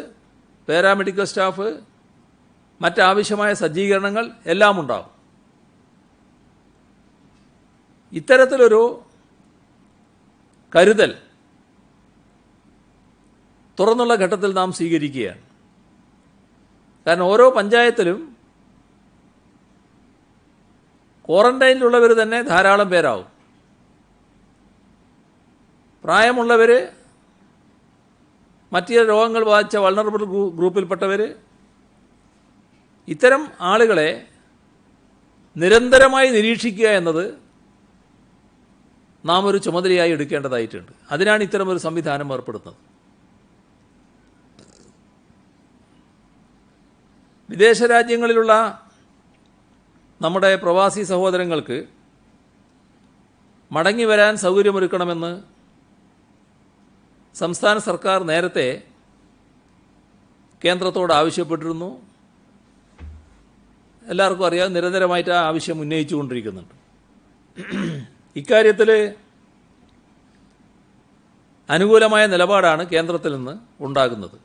A: paramedical staff, മറ്റാവശ്യമായ സജ്ജീകരണങ്ങൾ എല്ലാം ഉണ്ടാകും. ഇത്തരത്തിലൊരു കരുതൽ തുറന്നുള്ള ഘട്ടത്തിൽ നാം സ്വീകരിക്കുകയാണ്. കാരണം ഓരോ പഞ്ചായത്തിലും ക്വാറന്റൈനിലുള്ളവർ തന്നെ ധാരാളം പേരാവും. പ്രായമുള്ളവർ, മറ്റ് രോഗങ്ങൾ ബാധിച്ച വൾണറബിൾ ഗ്രൂപ്പിൽപ്പെട്ടവർ, ഇത്തരം ആളുകളെ നിരന്തരമായി നിരീക്ഷിക്കുക എന്നത് നാം ഒരു ചുമതലയായി എടുക്കേണ്ടതായിട്ടുണ്ട്. അതിനാണ് ഇത്തരമൊരു സംവിധാനം ഏർപ്പെടുത്തുന്നത്. വിദേശ രാജ്യങ്ങളിലുള്ള നമ്മുടെ പ്രവാസി സഹോദരങ്ങൾക്ക് മടങ്ങി വരാൻ സൗകര്യമൊരുക്കണമെന്ന് സംസ്ഥാന സർക്കാർ നേരത്തെ കേന്ദ്രത്തോട് ആവശ്യപ്പെട്ടിരുന്നു. എല്ലാവർക്കും അറിയാം, നിരന്തരമായിട്ട് ആ ആവശ്യം ഉന്നയിച്ചുകൊണ്ടിരിക്കുന്നുണ്ട്. ഇക്കാര്യത്തിൽ അനുകൂലമായ നിലപാടാണ് കേന്ദ്രത്തിൽ നിന്ന് ഉണ്ടാകുന്നത്.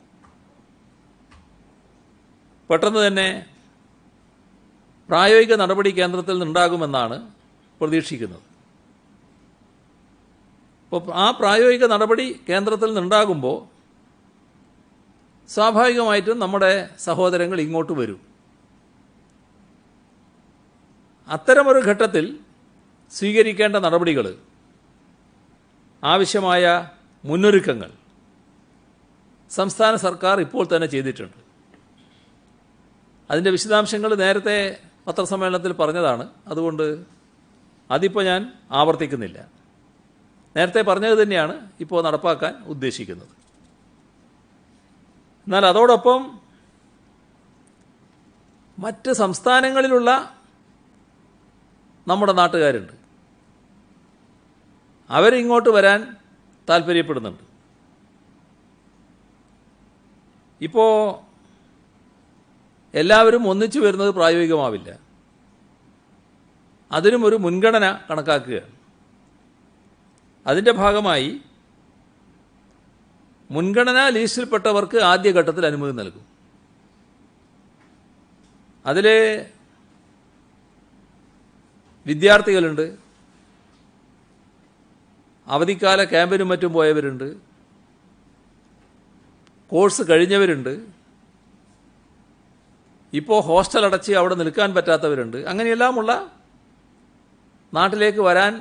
A: പെട്ടെന്ന് തന്നെ പ്രായോഗിക നടപടി കേന്ദ്രത്തിൽ നിന്നുണ്ടാകുമെന്നാണ് പ്രതീക്ഷിക്കുന്നത്. അപ്പോൾ ആ പ്രായോഗിക നടപടി കേന്ദ്രത്തിൽ നിന്നുണ്ടാകുമ്പോൾ സ്വാഭാവികമായിട്ടും നമ്മുടെ സഹോദരങ്ങൾ ഇങ്ങോട്ട് വരും. അത്തരമൊരു ഘട്ടത്തിൽ സ്വീകരിക്കേണ്ട നടപടികൾ, ആവശ്യമായ മുന്നൊരുക്കങ്ങൾ സംസ്ഥാന സർക്കാർ ഇപ്പോൾ തന്നെ ചെയ്തിട്ടുണ്ട്. അതിൻ്റെ വിശദാംശങ്ങൾ നേരത്തെ പത്രസമ്മേളനത്തിൽ പറഞ്ഞതാണ്. അതുകൊണ്ട് അതിപ്പോൾ ഞാൻ ആവർത്തിക്കുന്നില്ല. നേരത്തെ പറഞ്ഞത് തന്നെയാണ് ഇപ്പോൾ നടപ്പാക്കാൻ ഉദ്ദേശിക്കുന്നത്. എന്നാൽ അതോടൊപ്പം മറ്റ് സംസ്ഥാനങ്ങളിലുള്ള നമ്മുടെ നാട്ടുകാരുണ്ട്. അവരിങ്ങോട്ട് വരാൻ താല്പര്യപ്പെടുന്നുണ്ട്. ഇപ്പോൾ എല്ലാവരും ഒന്നിച്ചു വരുന്നത് പ്രായോഗികമാവില്ല. അതിനും ഒരു മുൻഗണന കണക്കാക്കുകയാണ്. അതിൻ്റെ ഭാഗമായി മുൻഗണനാ ലിസ്റ്റിൽപ്പെട്ടവർക്ക് ആദ്യഘട്ടത്തിൽ അനുമതി നൽകും. അതിൽ വിദ്യാർത്ഥികളുണ്ട്, അവധിക്കാല ക്യാമ്പിനും മറ്റും പോയവരുണ്ട്, കോഴ്സ് കഴിഞ്ഞവരുണ്ട്, ഇപ്പോൾ ഹോസ്റ്റൽ അടച്ച് അവിടെ നിൽക്കാൻ പറ്റാത്തവരുണ്ട്. അങ്ങനെയെല്ലാമുള്ള നാട്ടിലേക്ക് വരാൻ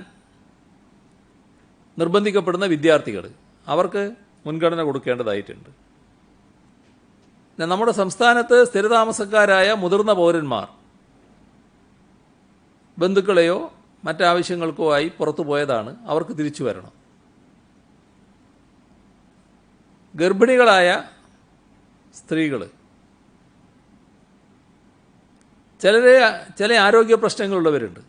A: നിർബന്ധിക്കപ്പെടുന്ന വിദ്യാർത്ഥികൾ, അവർക്ക് മുൻഗണന കൊടുക്കേണ്ടതായിട്ടുണ്ട്. നമ്മുടെ സംസ്ഥാനത്ത് സ്ഥിരതാമസക്കാരായ മുതിർന്ന പൗരന്മാർ ബന്ധുക്കളെയോ മറ്റാവശ്യങ്ങൾക്കോ ആയി പുറത്തു പോയതാണ്, അവർക്ക് തിരിച്ചു വരണം. ഗർഭിണികളായ സ്ത്രീകൾ, ചില ആരോഗ്യ പ്രശ്നങ്ങളുള്ളവരുണ്ട്.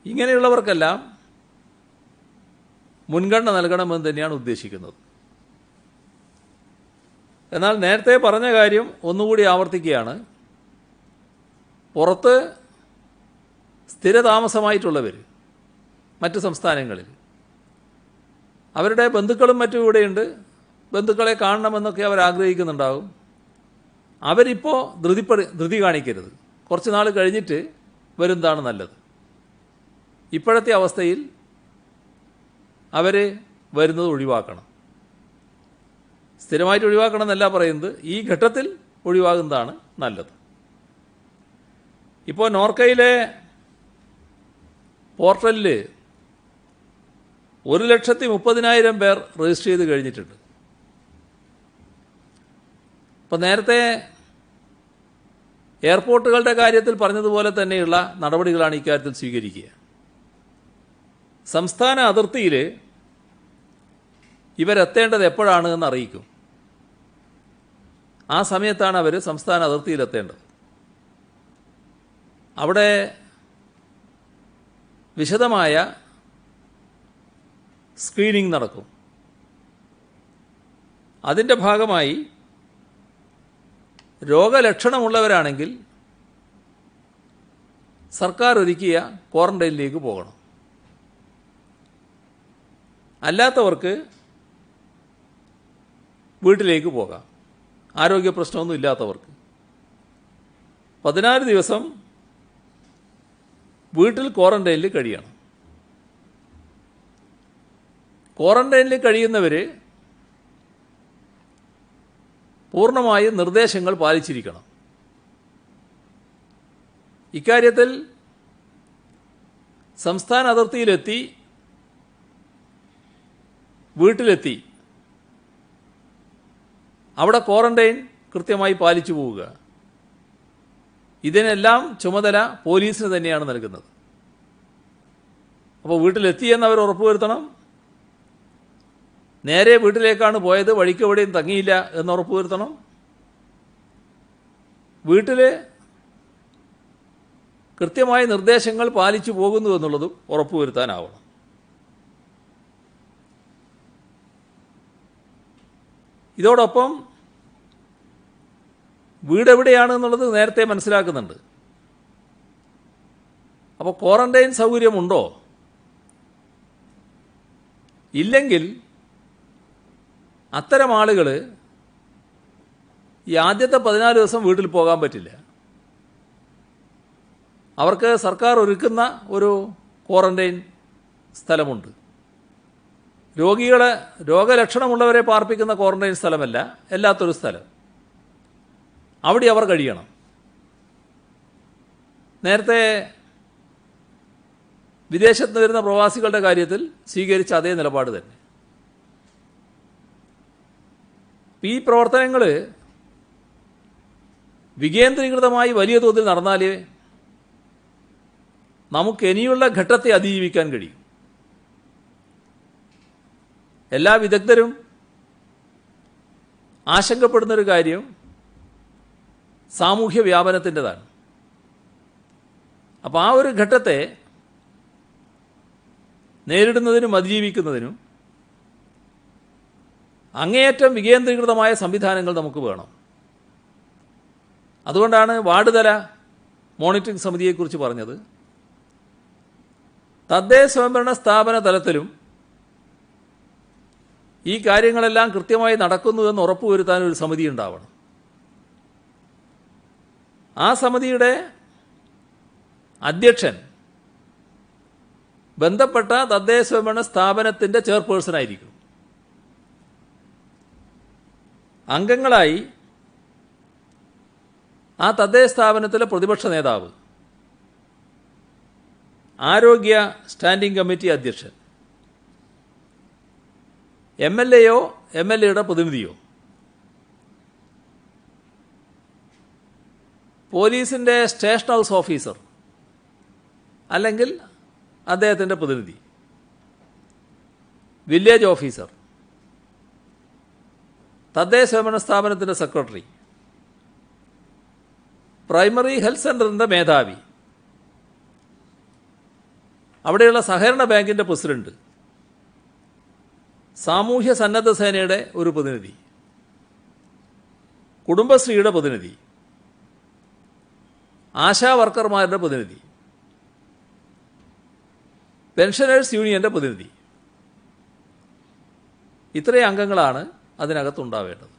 A: ഇങ്ങനെയുള്ളവർക്കെല്ലാം മുൻഗണന നൽകണമെന്ന് തന്നെയാണ് ഉദ്ദേശിക്കുന്നത്. എന്നാൽ നേരത്തെ പറഞ്ഞ കാര്യം ഒന്നുകൂടി ആവർത്തിക്കുകയാണ്. പുറത്ത് സ്ഥിരതാമസമായിട്ടുള്ളവർ മറ്റ് സംസ്ഥാനങ്ങളിൽ, അവരുടെ ബന്ധുക്കളും മറ്റും ഇവിടെയുണ്ട്, ബന്ധുക്കളെ കാണണമെന്നൊക്കെ അവർ ആഗ്രഹിക്കുന്നുണ്ടാകും. അവരിപ്പോൾ ധൃതി കാണിക്കരുത്. കുറച്ച് നാൾ കഴിഞ്ഞിട്ട് വരുന്നതാണ് നല്ലത്. ഇപ്പോഴത്തെ അവസ്ഥയിൽ അവർ വരുന്നത് ഒഴിവാക്കണം. സ്ഥിരമായിട്ട് ഒഴിവാക്കണം എന്നല്ല പറയുന്നത്, ഈ ഘട്ടത്തിൽ ഒഴിവാകുന്നതാണ് നല്ലത്. ഇപ്പോൾ നോർക്കയിലെ പോർട്ടലിൽ 1,30,000 പേർ രജിസ്റ്റർ ചെയ്ത് കഴിഞ്ഞിട്ടുണ്ട്. ഇപ്പോൾ നേരത്തെ എയർപോർട്ടുകളുടെ കാര്യത്തിൽ പറഞ്ഞതുപോലെ തന്നെയുള്ള നടപടികളാണ് ഇക്കാര്യത്തിൽ സ്വീകരിക്കുക. സംസ്ഥാന അതിർത്തിയിൽ ഇവരെത്തേണ്ടത് എപ്പോഴാണ് എന്ന് അറിയിക്കും. ആ സമയത്താണ് അവർ സംസ്ഥാന അതിർത്തിയിലെത്തേണ്ടത്. അവിടെ വിശദമായ സ്ക്രീനിംഗ് നടക്കും. അതിൻ്റെ ഭാഗമായി രോഗലക്ഷണമുള്ളവരാണെങ്കിൽ സർക്കാർ ഒരുക്കിയ ക്വാറന്റൈനിലേക്ക് പോകണം. അല്ലാത്തവർക്ക് വീട്ടിലേക്ക് പോകാം, ആരോഗ്യ പ്രശ്നമൊന്നും ഇല്ലാത്തവർക്ക്. 14 ദിവസം വീട്ടിൽ ക്വാറന്റൈനിൽ കഴിയണം. ക്വാറന്റൈനിൽ കഴിയുന്നവർ പൂർണ്ണമായും നിർദ്ദേശങ്ങൾ പാലിച്ചിരിക്കണം. ഇക്കാര്യത്തിൽ സംസ്ഥാന അതിർത്തിയിലെത്തി, വീട്ടിലെത്തി, അവിടെ ക്വാറന്റൈൻ കൃത്യമായി പാലിച്ചു പോവുക. ഇതിനെല്ലാം ചുമതല പോലീസിന് തന്നെയാണ് നൽകുന്നത്. അപ്പോൾ വീട്ടിലെത്തിയെന്ന് അവർ ഉറപ്പുവരുത്തണം. നേരെ വീട്ടിലേക്കാണ് പോയത്, വഴിക്ക് എവിടെയും തങ്ങിയില്ല എന്ന് ഉറപ്പുവരുത്തണം. വീട്ടിൽ കൃത്യമായ നിർദ്ദേശങ്ങൾ പാലിച്ചു പോകുന്നു എന്നുള്ളതും ഉറപ്പുവരുത്താനാവണം. ഇതോടൊപ്പം വീടെവിടെയാണ് എന്നുള്ളത് നേരത്തെ മനസ്സിലാക്കുന്നുണ്ട്. അപ്പോൾ ക്വാറന്റൈൻ സൗകര്യമുണ്ടോ? ഇല്ലെങ്കിൽ അത്തരം ആളുകൾ ഈ ആദ്യത്തെ 14 ദിവസം വീട്ടിൽ പോകാൻ പറ്റില്ല. അവർക്ക് സർക്കാർ ഒരുക്കുന്ന ഒരു ക്വാറന്റൈൻ സ്ഥലമുണ്ട്. രോഗലക്ഷണമുള്ളവരെ പാർപ്പിക്കുന്ന ക്വാറന്റൈൻ സ്ഥലമല്ല, അല്ലാത്തൊരു സ്ഥലം. അവിടെ അവർ കഴിയണം. നേരത്തെ വിദേശത്ത് നിന്ന് വരുന്ന പ്രവാസികളുടെ കാര്യത്തിൽ സ്വീകരിച്ച അതേ നിലപാട് തന്നെ. ഈ പ്രവർത്തനങ്ങൾ വികേന്ദ്രീകൃതമായി വലിയ തോതിൽ നടന്നാലേ നമുക്ക് ഇനിയുള്ള ഘട്ടത്തെ അതിജീവിക്കാൻ കഴിയും. എല്ലാ വിദഗ്ധരും ആശങ്കപ്പെടുന്നൊരു കാര്യം സാമൂഹ്യ വ്യാപനത്തിൻ്റെതാണ്. അപ്പോൾ ആ ഒരു ഘട്ടത്തെ നേരിടുന്നതിനും അതിജീവിക്കുന്നതിനും അങ്ങേയറ്റം വികേന്ദ്രീകൃതമായ സംവിധാനങ്ങൾ നമുക്ക് വേണം. അതുകൊണ്ടാണ് വാർഡ് തല മോണിറ്ററിംഗ് സമിതിയെക്കുറിച്ച് പറഞ്ഞത്. തദ്ദേശ സ്വയംഭരണ സ്ഥാപന തലത്തിലും ഈ കാര്യങ്ങളെല്ലാം കൃത്യമായി നടക്കുന്നുവെന്ന് ഉറപ്പുവരുത്താൻ ഒരു സമിതി ഉണ്ടാവണം. ആ സമിതിയുടെ അധ്യക്ഷൻ ബന്ധപ്പെട്ട തദ്ദേശ സ്വയംഭരണ സ്ഥാപനത്തിൻ്റെ ചെയർപേഴ്സണായിരിക്കും. അംഗങ്ങളായി ആ തദ്ദേശ സ്ഥാപനത്തിലെ പ്രതിപക്ഷ നേതാവ്, ആരോഗ്യ സ്റ്റാൻഡിംഗ് കമ്മിറ്റി അധ്യക്ഷൻ, MLAയോ MLAയുടെ പ്രതിനിധിയോ, പോലീസിൻ്റെ സ്റ്റേഷൻ ഹൗസ് ഓഫീസർ അല്ലെങ്കിൽ അദ്ദേഹത്തിൻ്റെ പ്രതിനിധി, വില്ലേജ് ഓഫീസർ, തദ്ദേശ ഭരണ സ്ഥാപനത്തിൻ്റെ സെക്രട്ടറി, പ്രൈമറി ഹെൽത്ത് സെൻ്ററിൻ്റെ മേധാവി, അവിടെയുള്ള സഹകരണ ബാങ്കിൻ്റെ പ്രസിഡന്റ്, സാമൂഹ്യ സന്നദ്ധ സേനയുടെ ഒരു പ്രതിനിധി, കുടുംബശ്രീയുടെ പ്രതിനിധി, ആശാ വർക്കർമാരുടെ പ്രതിനിധി, പെൻഷനേഴ്സ് യൂണിയൻ്റെ പ്രതിനിധി, ഇത്രയും അംഗങ്ങളാണ് അതിനകത്തുണ്ടാവേണ്ടത്.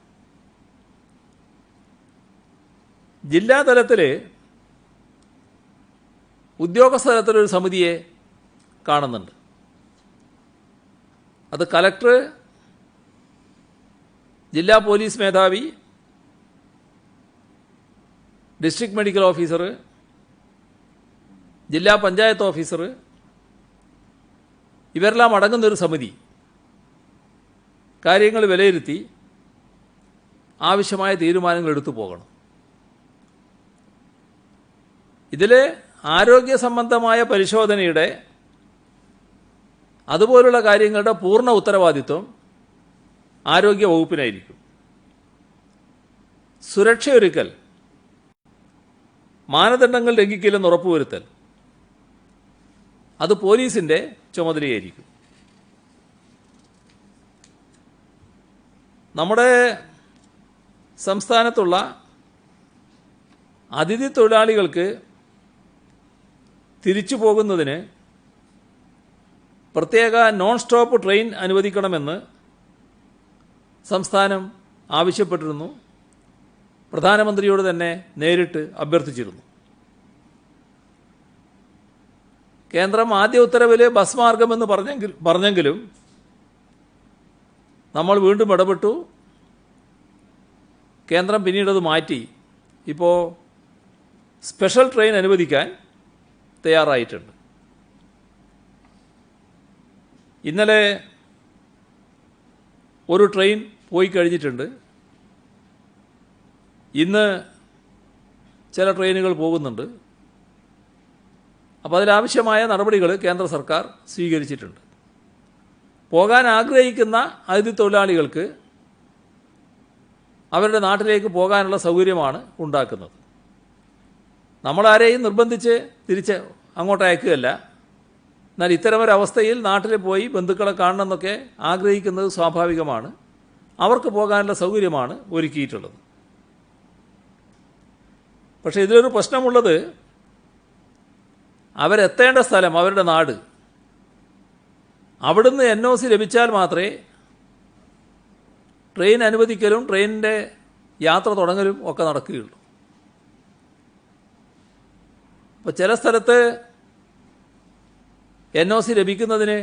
A: ജില്ലാതലത്തിൽ ഉദ്യോഗസ്ഥ തലത്തിലൊരു സമിതിയെ കാണുന്നുണ്ട്. അത് കലക്ടർ, ജില്ലാ പോലീസ് മേധാവി, ഡിസ്ട്രിക്ട് മെഡിക്കൽ ഓഫീസർ, ജില്ലാ പഞ്ചായത്ത് ഓഫീസർ, ഇവരെല്ലാം അടങ്ങുന്നൊരു സമിതി കാര്യങ്ങൾ വിലയിരുത്തി ആവശ്യമായ തീരുമാനങ്ങൾ എടുത്തു പോകണം. ഇതിൽ ആരോഗ്യ സംബന്ധമായ പരിശോധനയുടെ അതുപോലുള്ള കാര്യങ്ങളുടെ പൂർണ്ണ ഉത്തരവാദിത്വം ആരോഗ്യ വകുപ്പിനായിരിക്കും. സുരക്ഷയൊരുക്കൽ, മാനദണ്ഡങ്ങൾ ലംഘിക്കില്ലെന്ന് ഉറപ്പുവരുത്തൽ അത് പോലീസിൻ്റെ ചുമതലയായിരിക്കും. നമ്മുടെ സംസ്ഥാനത്തുള്ള അതിഥി തൊഴിലാളികൾക്ക് തിരിച്ചു പോകുന്നതിന് പ്രത്യേക നോൺ സ്റ്റോപ്പ് ട്രെയിൻ അനുവദിക്കണമെന്ന് സംസ്ഥാനം ആവശ്യപ്പെട്ടിരുന്നു. പ്രധാനമന്ത്രിയോട് തന്നെ നേരിട്ട് അഭ്യർത്ഥിച്ചിരുന്നു. കേന്ദ്രം ആദ്യ ഉത്തരവിൽ ബസ് മാർഗമെന്ന് പറഞ്ഞെങ്കിലും നമ്മൾ വീണ്ടും ഇടപെട്ടു. കേന്ദ്രം പിന്നീടത് മാറ്റി ഇപ്പോൾ സ്പെഷ്യൽ ട്രെയിൻ അനുവദിക്കാൻ തയ്യാറായിട്ടുണ്ട്. ഇന്നലെ ഒരു ട്രെയിൻ പോയി കഴിഞ്ഞിട്ടുണ്ട്. ഇന്ന് ചില ട്രെയിനുകൾ പോകുന്നുണ്ട്. അപ്പോൾ അതിലാവശ്യമായ നടപടികൾ കേന്ദ്ര സർക്കാർ സ്വീകരിച്ചിട്ടുണ്ട്. പോകാൻ ആഗ്രഹിക്കുന്ന അതിഥി തൊഴിലാളികൾക്ക് അവരുടെ നാട്ടിലേക്ക് പോകാനുള്ള സൗകര്യമാണ് ഉണ്ടാക്കുന്നത്. നമ്മളാരെയും നിർബന്ധിച്ച് തിരിച്ച് അങ്ങോട്ട് അയക്കുകയല്ല. എന്നാൽ ഇത്തരമൊരവസ്ഥയിൽ നാട്ടിൽ പോയി ബന്ധുക്കളെ കാണണമെന്നൊക്കെ ആഗ്രഹിക്കുന്നത് സ്വാഭാവികമാണ്. അവർക്ക് പോകാനുള്ള സൗകര്യമാണ് ഒരുക്കിയിട്ടുള്ളത്. പക്ഷേ ഇതിലൊരു പ്രശ്നമുള്ളത്, അവരെത്തേണ്ട സ്ഥലം, അവരുടെ നാട്, അവിടുന്ന് NOC ലഭിച്ചാൽ മാത്രമേ ട്രെയിൻ അനുവദിക്കലും ട്രെയിനിൻ്റെ യാത്ര തുടങ്ങലും ഒക്കെ നടക്കുകയുള്ളൂ. അപ്പോൾ ചില സ്ഥലത്ത് NOC ലഭിക്കുന്നതിന്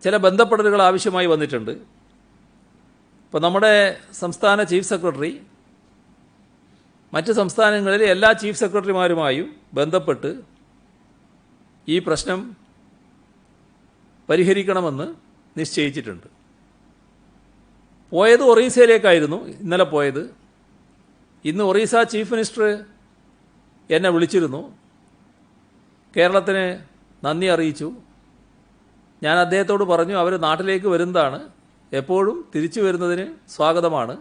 A: ചില ബന്ധപ്പെടലുകൾ ആവശ്യമായി വന്നിട്ടുണ്ട്. ഇപ്പോൾ നമ്മുടെ സംസ്ഥാന ചീഫ് സെക്രട്ടറി മറ്റ് സംസ്ഥാനങ്ങളിലെ എല്ലാ ചീഫ് സെക്രട്ടറിമാരുമായും ബന്ധപ്പെട്ട് ഈ പ്രശ്നം പരിഹരിക്കണമെന്ന് നിശ്ചയിച്ചിട്ടുണ്ട്. പോയത് ഒറീസയിലേക്കായിരുന്നു ഇന്നലെ പോയത്. ഇന്ന് ഒറീസ ചീഫ് മിനിസ്റ്റർ എന്നെ വിളിച്ചിരുന്നു. കേരളത്തിന് നന്ദി അറിയിച്ചു. ഞാൻ അദ്ദേഹത്തോട് പറഞ്ഞു, അവർ നാട്ടിലേക്ക് വരുന്നതാണ്, എപ്പോഴും തിരിച്ചു വരുന്നതിന് സ്വാഗതമാണ്,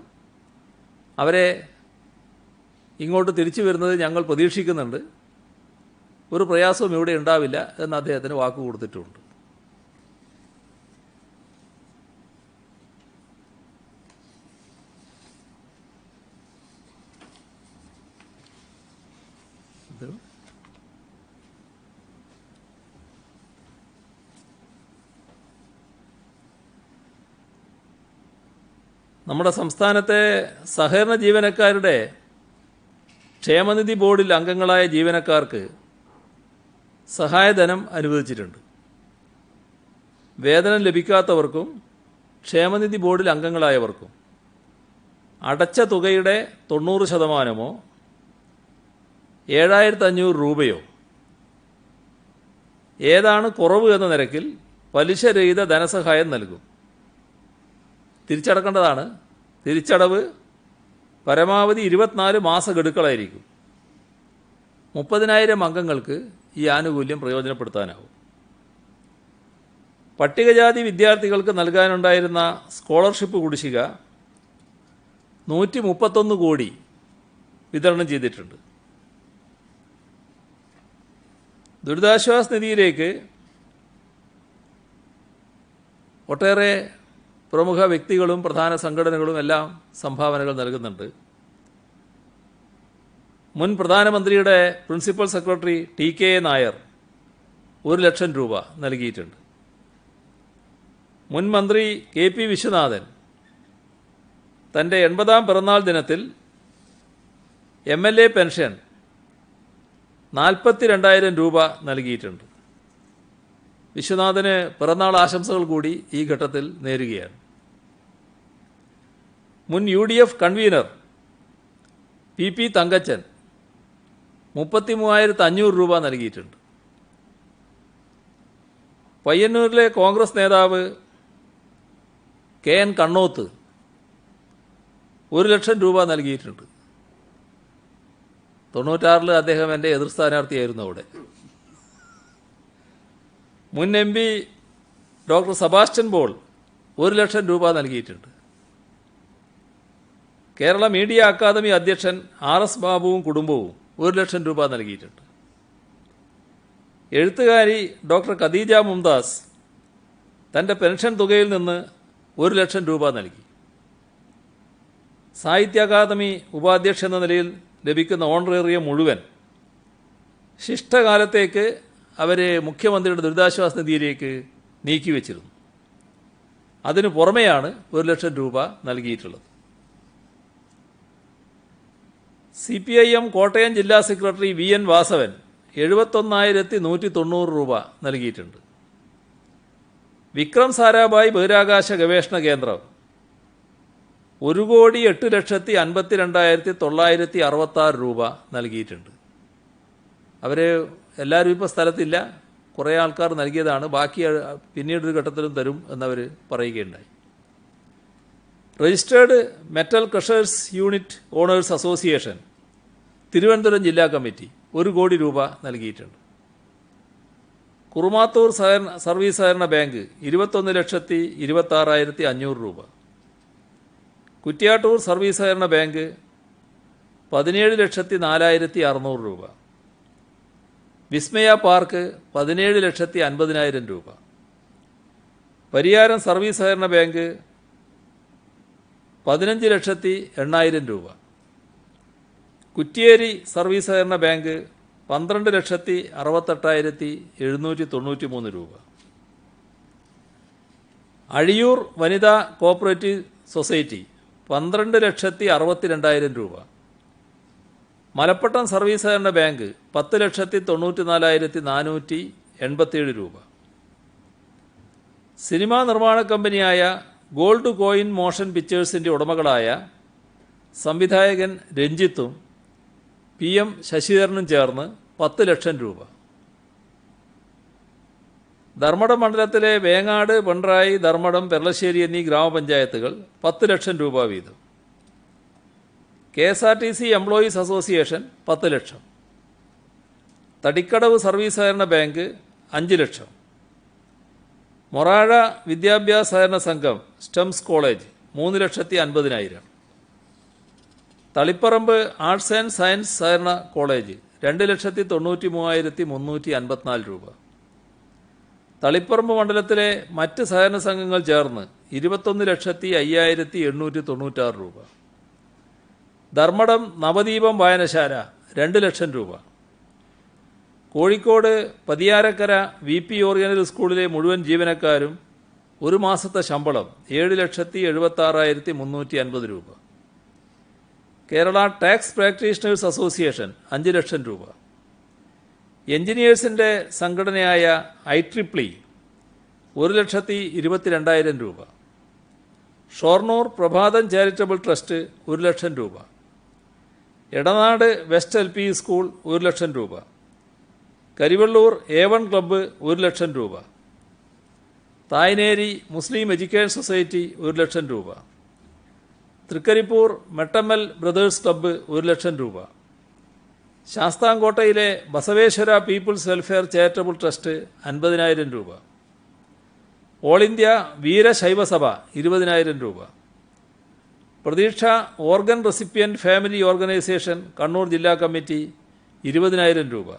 A: അവരെ ഇങ്ങോട്ട് തിരിച്ചു വരുന്നത് ഞങ്ങൾ പ്രതീക്ഷിക്കുന്നുണ്ട്, ഒരു പ്രയാസവും ഇവിടെ ഉണ്ടാവില്ല എന്ന് അദ്ദേഹത്തിന് വാക്ക് കൊടുത്തിട്ടുണ്ട്. നമ്മുടെ സംസ്ഥാനത്തെ സഹകരണ ജീവനക്കാരുടെ ക്ഷേമനിധി ബോർഡിൽ അംഗങ്ങളായ ജീവനക്കാർക്ക് സഹായധനം അനുവദിച്ചിട്ടുണ്ട്. വേതനം ലഭിക്കാത്തവർക്കും ക്ഷേമനിധി ബോർഡിൽ അംഗങ്ങളായവർക്കും അടച്ച തുകയുടെ 90% 7,500 രൂപയോ ഏതാണ് കുറവ് എന്ന നിരക്കിൽ പലിശരഹിത ധനസഹായം നൽകും. തിരിച്ചടക്കേണ്ടതാണ്. തിരിച്ചടവ് പരമാവധി 24 മാസഗഡുക്കളായിരിക്കും. 30,000 അംഗങ്ങൾക്ക് ഈ ആനുകൂല്യം പ്രയോജനപ്പെടുത്താനാവും. പട്ടികജാതി വിദ്യാർത്ഥികൾക്ക് നൽകാനുണ്ടായിരുന്ന സ്കോളർഷിപ്പ് കുടിശ്ശിക 131 കോടി വിതരണം ചെയ്തിട്ടുണ്ട്. ദുരിതാശ്വാസ നിധിയിലേക്ക് ഒട്ടേറെ പ്രമുഖ വ്യക്തികളും പ്രധാന സംഘടനകളും എല്ലാം സംഭാവനകൾ നൽകുന്നുണ്ട്. മുൻ പ്രധാനമന്ത്രിയുടെ principal secretary TK Nair 1 lakh രൂപ നൽകിയിട്ടുണ്ട്. മുൻ മന്ത്രി KP വിശ്വനാഥൻ തൻ്റെ 80ാം പിറന്നാൾ ദിനത്തിൽ MLA പെൻഷൻ 42,000 രൂപ നൽകിയിട്ടുണ്ട്. വിശ്വനാഥന് പിറന്നാൾ ആശംസകൾ കൂടി ഈ ഘട്ടത്തിൽ നേരുകയാണ്. മുൻ UDF കൺവീനർ PP തങ്കച്ചൻ 33,500 രൂപ നൽകിയിട്ടുണ്ട്. പയ്യന്നൂരിലെ കോൺഗ്രസ് നേതാവ് KN കണ്ണോത്ത് 1 ലക്ഷം രൂപ നൽകിയിട്ടുണ്ട്. 96-ൽ അദ്ദേഹം എൻ്റെ എതിർ സ്ഥാനാർത്ഥിയായിരുന്നു അവിടെ. മുൻ MP doctor Sebastian Paul 1 lakh രൂപ നൽകിയിട്ടുണ്ട്. കേരള മീഡിയ അക്കാദമി അധ്യക്ഷൻ RS ബാബുവും കുടുംബവും 1 ലക്ഷം രൂപ നൽകിയിട്ടുണ്ട്. എഴുത്തുകാരി ഡോക്ടർ ഖദീജ മുംതാസ് തൻ്റെ പെൻഷൻ തുകയിൽ നിന്ന് 1 ലക്ഷം രൂപ നൽകി. സാഹിത്യ അക്കാദമി ഉപാധ്യക്ഷ എന്ന നിലയിൽ ലഭിക്കുന്ന ഓണറേറിയം മുഴുവൻ ശിഷ്ടകാലത്തേക്ക് അവരെ മുഖ്യമന്ത്രിയുടെ ദുരിതാശ്വാസ നിധിയിലേക്ക് നീക്കിവെച്ചിരുന്നു. അതിനു പുറമെയാണ് 1 ലക്ഷം രൂപ നൽകിയിട്ടുള്ളത്. CPIM കോട്ടയം ജില്ലാ സെക്രട്ടറി VN വാസവൻ 71,190 രൂപ നൽകിയിട്ടുണ്ട്. വിക്രം സാരാഭായ് ബഹിരാകാശ ഗവേഷണ കേന്ദ്രം 1,08,52,966 രൂപ നൽകിയിട്ടുണ്ട്. അവർ എല്ലാവരും ഇപ്പോൾ സ്ഥലത്തില്ല, കുറേ ആൾക്കാർ നൽകിയതാണ്. ബാക്കി പിന്നീടൊരു ഘട്ടത്തിലും തരും എന്നവർ പറയുകയുണ്ടായി. Registered metal crushers unit owners association Thiruvananthapuram ജില്ലാ കമ്മിറ്റി 1 കോടി രൂപ നൽകിയിട്ടുണ്ട്. കുറുമാത്തൂർ സർവീസ് സഹകരണ ബാങ്ക് 21,26,500 രൂപ. കുറ്റ്യാട്ടൂർ സർവീസ് സഹകരണ ബാങ്ക് 17,04,600 രൂപ. വിസ്മയ പാർക്ക് 17,50,000 രൂപ. പരിയാരം സർവീസ് സഹകരണ ബാങ്ക് 15,08,000 രൂപ. കുറ്റ്യേരി സർവീസ് സഹകരണ ബാങ്ക് 12,68,793 രൂപ. അഴിയൂർ വനിതാ കോഓപ്പറേറ്റീവ് സൊസൈറ്റി 12,62,000 രൂപ. മലപ്പട്ടം സർവീസ് സഹകരണ ബാങ്ക് 10,94,487 രൂപ. സിനിമാ നിർമ്മാണ കമ്പനിയായ ഗോൾഡ് കോയിൻ മോഷൻ പിക്ചേഴ്സിൻ്റെ ഉടമകളായ സംവിധായകൻ രഞ്ജിത്തും PM ശശിധരനും ചേർന്ന് 10 ലക്ഷം രൂപ. ധർമ്മടം മണ്ഡലത്തിലെ വേങ്ങാട്, പിണറായി, ധർമ്മടം, പെർളശ്ശേരി എന്നീ ഗ്രാമപഞ്ചായത്തുകൾ 10 ലക്ഷം രൂപ വീതം. KSRTC എംപ്ലോയീസ് അസോസിയേഷൻ 10 ലക്ഷം. തടിക്കടവ് സർവീസ് സഹകരണ ബാങ്ക് 5 ലക്ഷം. മൊറാഴ വിദ്യാഭ്യാസ സഹകരണ സംഘം stumps college 3,50,000. Taliparamba arts and science സഹകരണ കോളേജ് 2,93,354 രൂപ. തളിപ്പറമ്പ് മണ്ഡലത്തിലെ മറ്റ് സഹകരണ സംഘങ്ങൾ ചേർന്ന് 21,05,896 രൂപ. ധർമ്മടം നവദീപം വായനശാല 2 ലക്ഷം രൂപ. കോഴിക്കോട് പതിയാരക്കര VP ഓറിയന്റൽ സ്കൂളിലെ മുഴുവൻ ജീവനക്കാരും 1 മാസത്തെ ശമ്പളം 7,76,350 രൂപ. കേരള ടാക്സ് പ്രാക്ടീഷണേഴ്സ് അസോസിയേഷൻ 5 ലക്ഷം രൂപ. എഞ്ചിനീയേഴ്സിൻ്റെ സംഘടനയായ IEEE 1,22,000 രൂപ. ഷൊർണൂർ പ്രഭാതം ചാരിറ്റബിൾ ട്രസ്റ്റ് 1 ലക്ഷം രൂപ. Edanad west LP school 1 lakh രൂപ. കരിവള്ളൂർ A1 ക്ലബ്ബ് 1 ലക്ഷം രൂപ. Thayineri Muslim education society 1 lakh രൂപ. തൃക്കരിപ്പൂർ മെട്ടമ്മൽ ബ്രദേഴ്സ് ക്ലബ്ബ് 1 ലക്ഷം രൂപ. ശാസ്താംകോട്ടയിലെ Basaveshwara people's welfare charitable trust 50,000 രൂപ. ഓൾ ഇന്ത്യ വീരശൈവസഭ 20,000 രൂപ. Pratheeksha organ recipient family organization Kannur ജില്ലാ കമ്മിറ്റി 20,000 രൂപ.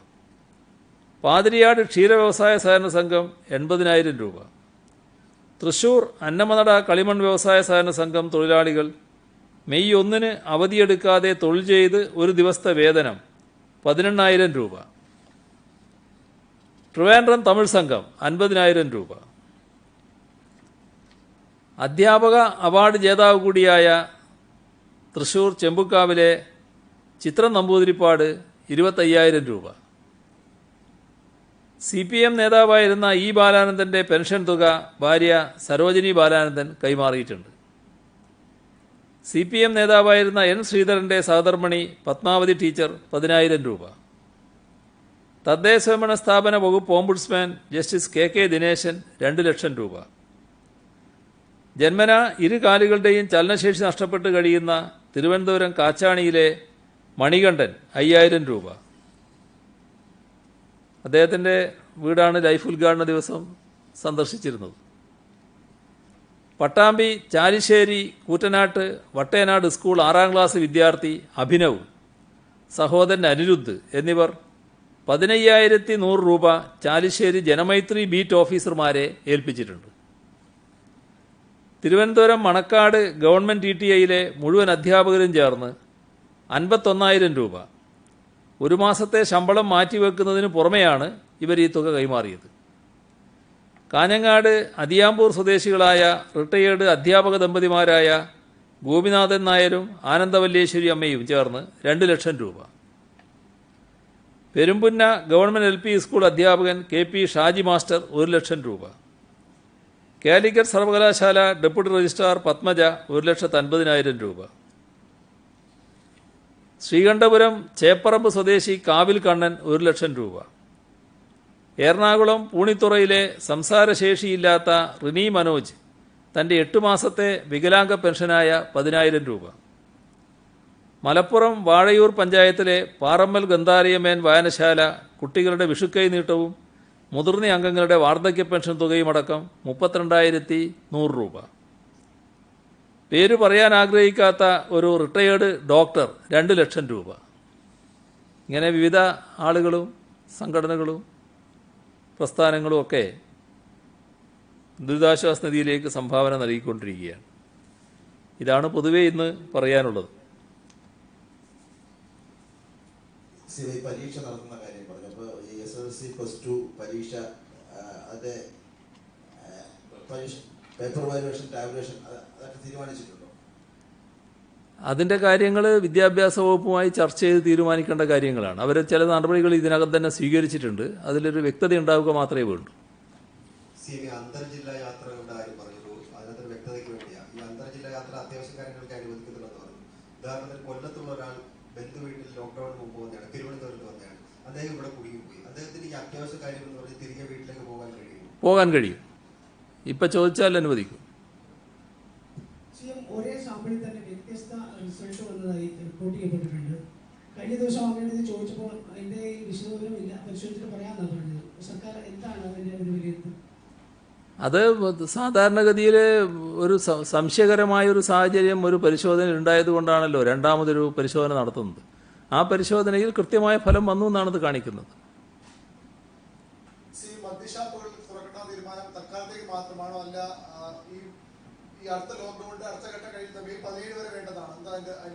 A: പാതിരിയാട് ക്ഷീരവ്യവസായ സഹകരണ സംഘം 80,000 രൂപ. തൃശൂർ അന്നമനട കളിമൺ വ്യവസായ സഹകരണ സംഘം തൊഴിലാളികൾ മെയ് 1 അവധിയെടുക്കാതെ തൊഴിൽ ചെയ്ത് ഒരു ദിവസത്തെ വേതനം 18,000 രൂപ. ട്രിവാൻഡ്രം തമിഴ് സംഘം 50,000 രൂപ. അധ്യാപക അവാർഡ് ജേതാവ് കൂടിയായ തൃശൂർ ചെമ്പുക്കാവിലെ ചിത്രം നമ്പൂതിരിപ്പാട് 25,000 രൂപ. CPM നേതാവായിരുന്ന E. ബാലാനന്ദൻ്റെ പെൻഷൻ തുക ഭാര്യ സരോജിനി ബാലാനന്ദൻ കൈമാറിയിട്ടുണ്ട്. CPM നേതാവായിരുന്ന N. ശ്രീധരൻ്റെ സഹധർമ്മിണി പത്മാവതി ടീച്ചർ 10,000 രൂപ. തദ്ദേശഭരണ സ്ഥാപന വകുപ്പ് ഓംബുഡ്സ്മാൻ ജസ്റ്റിസ് KK ദിനേശൻ 2 ലക്ഷം രൂപ. ജന്മന ഇരു കാലുകളുടെയും ചലനശേഷി നഷ്ടപ്പെട്ട് കഴിയുന്ന തിരുവനന്തപുരം കാച്ചാണിയിലെ മണികണ്ഠൻ 5,000 രൂപ. അദ്ദേഹത്തിൻ്റെ വീടാണ് ലൈഫ് ഉദ്ഘാടന ദിവസം സന്ദർശിച്ചിരുന്നത്. പട്ടാമ്പി ചാലിശ്ശേരി കൂറ്റനാട്ട് വട്ടേനാട് സ്കൂൾ 6ാം ക്ലാസ് വിദ്യാർത്ഥി അഭിനവ്, സഹോദരൻ അനിരുദ്ധ് എന്നിവർ 15,100 രൂപ ചാലിശ്ശേരി ജനമൈത്രി ബീറ്റ് ഓഫീസർമാരെ ഏൽപ്പിച്ചിട്ടുണ്ട്. തിരുവനന്തപുരം മണക്കാട് ഗവൺമെൻറ് TTIയിലെ മുഴുവൻ അധ്യാപകരും ചേർന്ന് 51,000 രൂപ ഒരു മാസത്തെ ശമ്പളം മാറ്റിവെക്കുന്നതിന് പുറമെയാണ് ഇവർ ഈ തുക കൈമാറിയത്. കാഞ്ഞങ്ങാട് അതിയാമ്പൂർ സ്വദേശികളായ റിട്ടയേർഡ് അധ്യാപക ദമ്പതിമാരായ ഗോപിനാഥൻ നായരും ആനന്ദവല്ലേശ്വരി അമ്മയും ചേർന്ന് 2 ലക്ഷം രൂപ. പെരുമ്പുന്ന ഗവൺമെൻറ് LP സ്കൂൾ അധ്യാപകൻ KP ഷാജി മാസ്റ്റർ 1 ലക്ഷം രൂപ. കാലിക്കറ്റ് സർവകലാശാല ഡെപ്യൂട്ടി രജിസ്ട്രാർ പത്മജ 1,50,000 രൂപ. ശ്രീകണ്ഠപുരം ചേപ്പറമ്പ് സ്വദേശി കാവിൽ കണ്ണൻ 1 ലക്ഷം രൂപ. എറണാകുളം പൂണിത്തുറയിലെ സംസാരശേഷിയില്ലാത്ത റിനി മനോജ് തൻ്റെ 8 മാസത്തെ വികലാംഗ പെൻഷനായ 10,000 രൂപ. മലപ്പുറം വാഴയൂർ പഞ്ചായത്തിലെ പാറമ്മൽ ഗന്ധാലയമേൻ വായനശാല കുട്ടികളുടെ വിഷുക്കൈ നീട്ടവും മുതിർന്ന അംഗങ്ങളുടെ വാർദ്ധക്യ പെൻഷൻ തുകയുമടക്കം 32,100 രൂപ. പേര് പറയാൻ ആഗ്രഹിക്കാത്ത ഒരു റിട്ടയേർഡ് ഡോക്ടർ 2 ലക്ഷം രൂപ. ഇങ്ങനെ വിവിധ ആളുകളും സംഘടനകളും പ്രസ്ഥാനങ്ങളും ഒക്കെ ദുരിതാശ്വാസ നിധിയിലേക്ക് സംഭാവന നൽകിക്കൊണ്ടിരിക്കുകയാണ്. ഇതാണ് പൊതുവെ ഇന്ന് പറയാനുള്ളത്.
B: പരീക്ഷ നടത്തുന്ന കാര്യം പറഞ്ഞു. അപ്പോൾ ഈ SSLC +2 പരീക്ഷ അതിൻ്റെ പേപ്പർ വാല്യുവേഷൻ ടാബുലേഷൻ അതൊക്കെ തീരുമാനിച്ചിട്ടുണ്ടോ?
A: അതിൻ്റെ കാര്യങ്ങൾ വിദ്യാഭ്യാസ വകുപ്പുമായി ചർച്ച ചെയ്ത് തീരുമാനിക്കേണ്ട കാര്യങ്ങളാണ്. അവർ ചില നടപടികൾ ഇതിനകം തന്നെ സ്വീകരിച്ചിട്ടുണ്ട്. അതിലൊരു വ്യക്തത ഉണ്ടാവുക മാത്രമേ വേണ്ടൂ.
B: അന്തർജില്ലാ യാത്രകളുടെ കാര്യം പറഞ്ഞു. അതിനകത്ത് വ്യക്തതയ്ക്ക് വേണ്ടിയാണ് ഈ അന്തർജില്ലാ യാത്ര അത്യാവശ്യ കാര്യങ്ങൾക്ക് അനുവദിക്കുന്നുണ്ടെന്ന് പറഞ്ഞു. ഉദാഹരണത്തിന് കൊല്ലത്തുള്ള ഒരാൾ ബന്ധു വീട്ടിൽ ലോക്ക്ഡൌണിന് മുമ്പ് വന്നതാണ്, തിരുവനന്തപുരത്ത് വന്നതാണ്. അദ്ദേഹം ഇവിടെ കുടുങ്ങിപ്പോയി. അദ്ദേഹത്തിന് ഈ അത്യാവശ്യ കാര്യം എന്ന് പറഞ്ഞ് തിരികെ വീട്ടിലേക്ക് പോകാൻ കഴിയും.
A: ഇപ്പം ചോദിച്ചാൽ അനുവദിക്കും.
C: ഒരേ സാമ്പിളിൽ തന്നെ വ്യത്യസ്ത റിസൾട്ട് വന്നതായി റിപ്പോർട്ട് ചെയ്യപ്പെട്ടിട്ടുണ്ട്. കഴിഞ്ഞ ദിവസം അങ്ങനെ ചോദിച്ചപ്പോൾ അതിൻ്റെ വിശദവിവരമില്ല, പരിശോധിച്ചിട്ട് പറയാമെന്നാണ് പറഞ്ഞത്. സർക്കാർ എന്താണ് അതിൻ്റെ ഒരു വിലയിരുത്തൽ?
A: അത് സാധാരണഗതിയിൽ ഒരു സംശയകരമായൊരു സാഹചര്യം ഒരു പരിശോധന ഉണ്ടായതുകൊണ്ടാണല്ലോ രണ്ടാമതൊരു പരിശോധന നടത്തുന്നത്. ആ പരിശോധനയിൽ കൃത്യമായ ഫലം വന്നു എന്നാണ് കാണിക്കുന്നത്.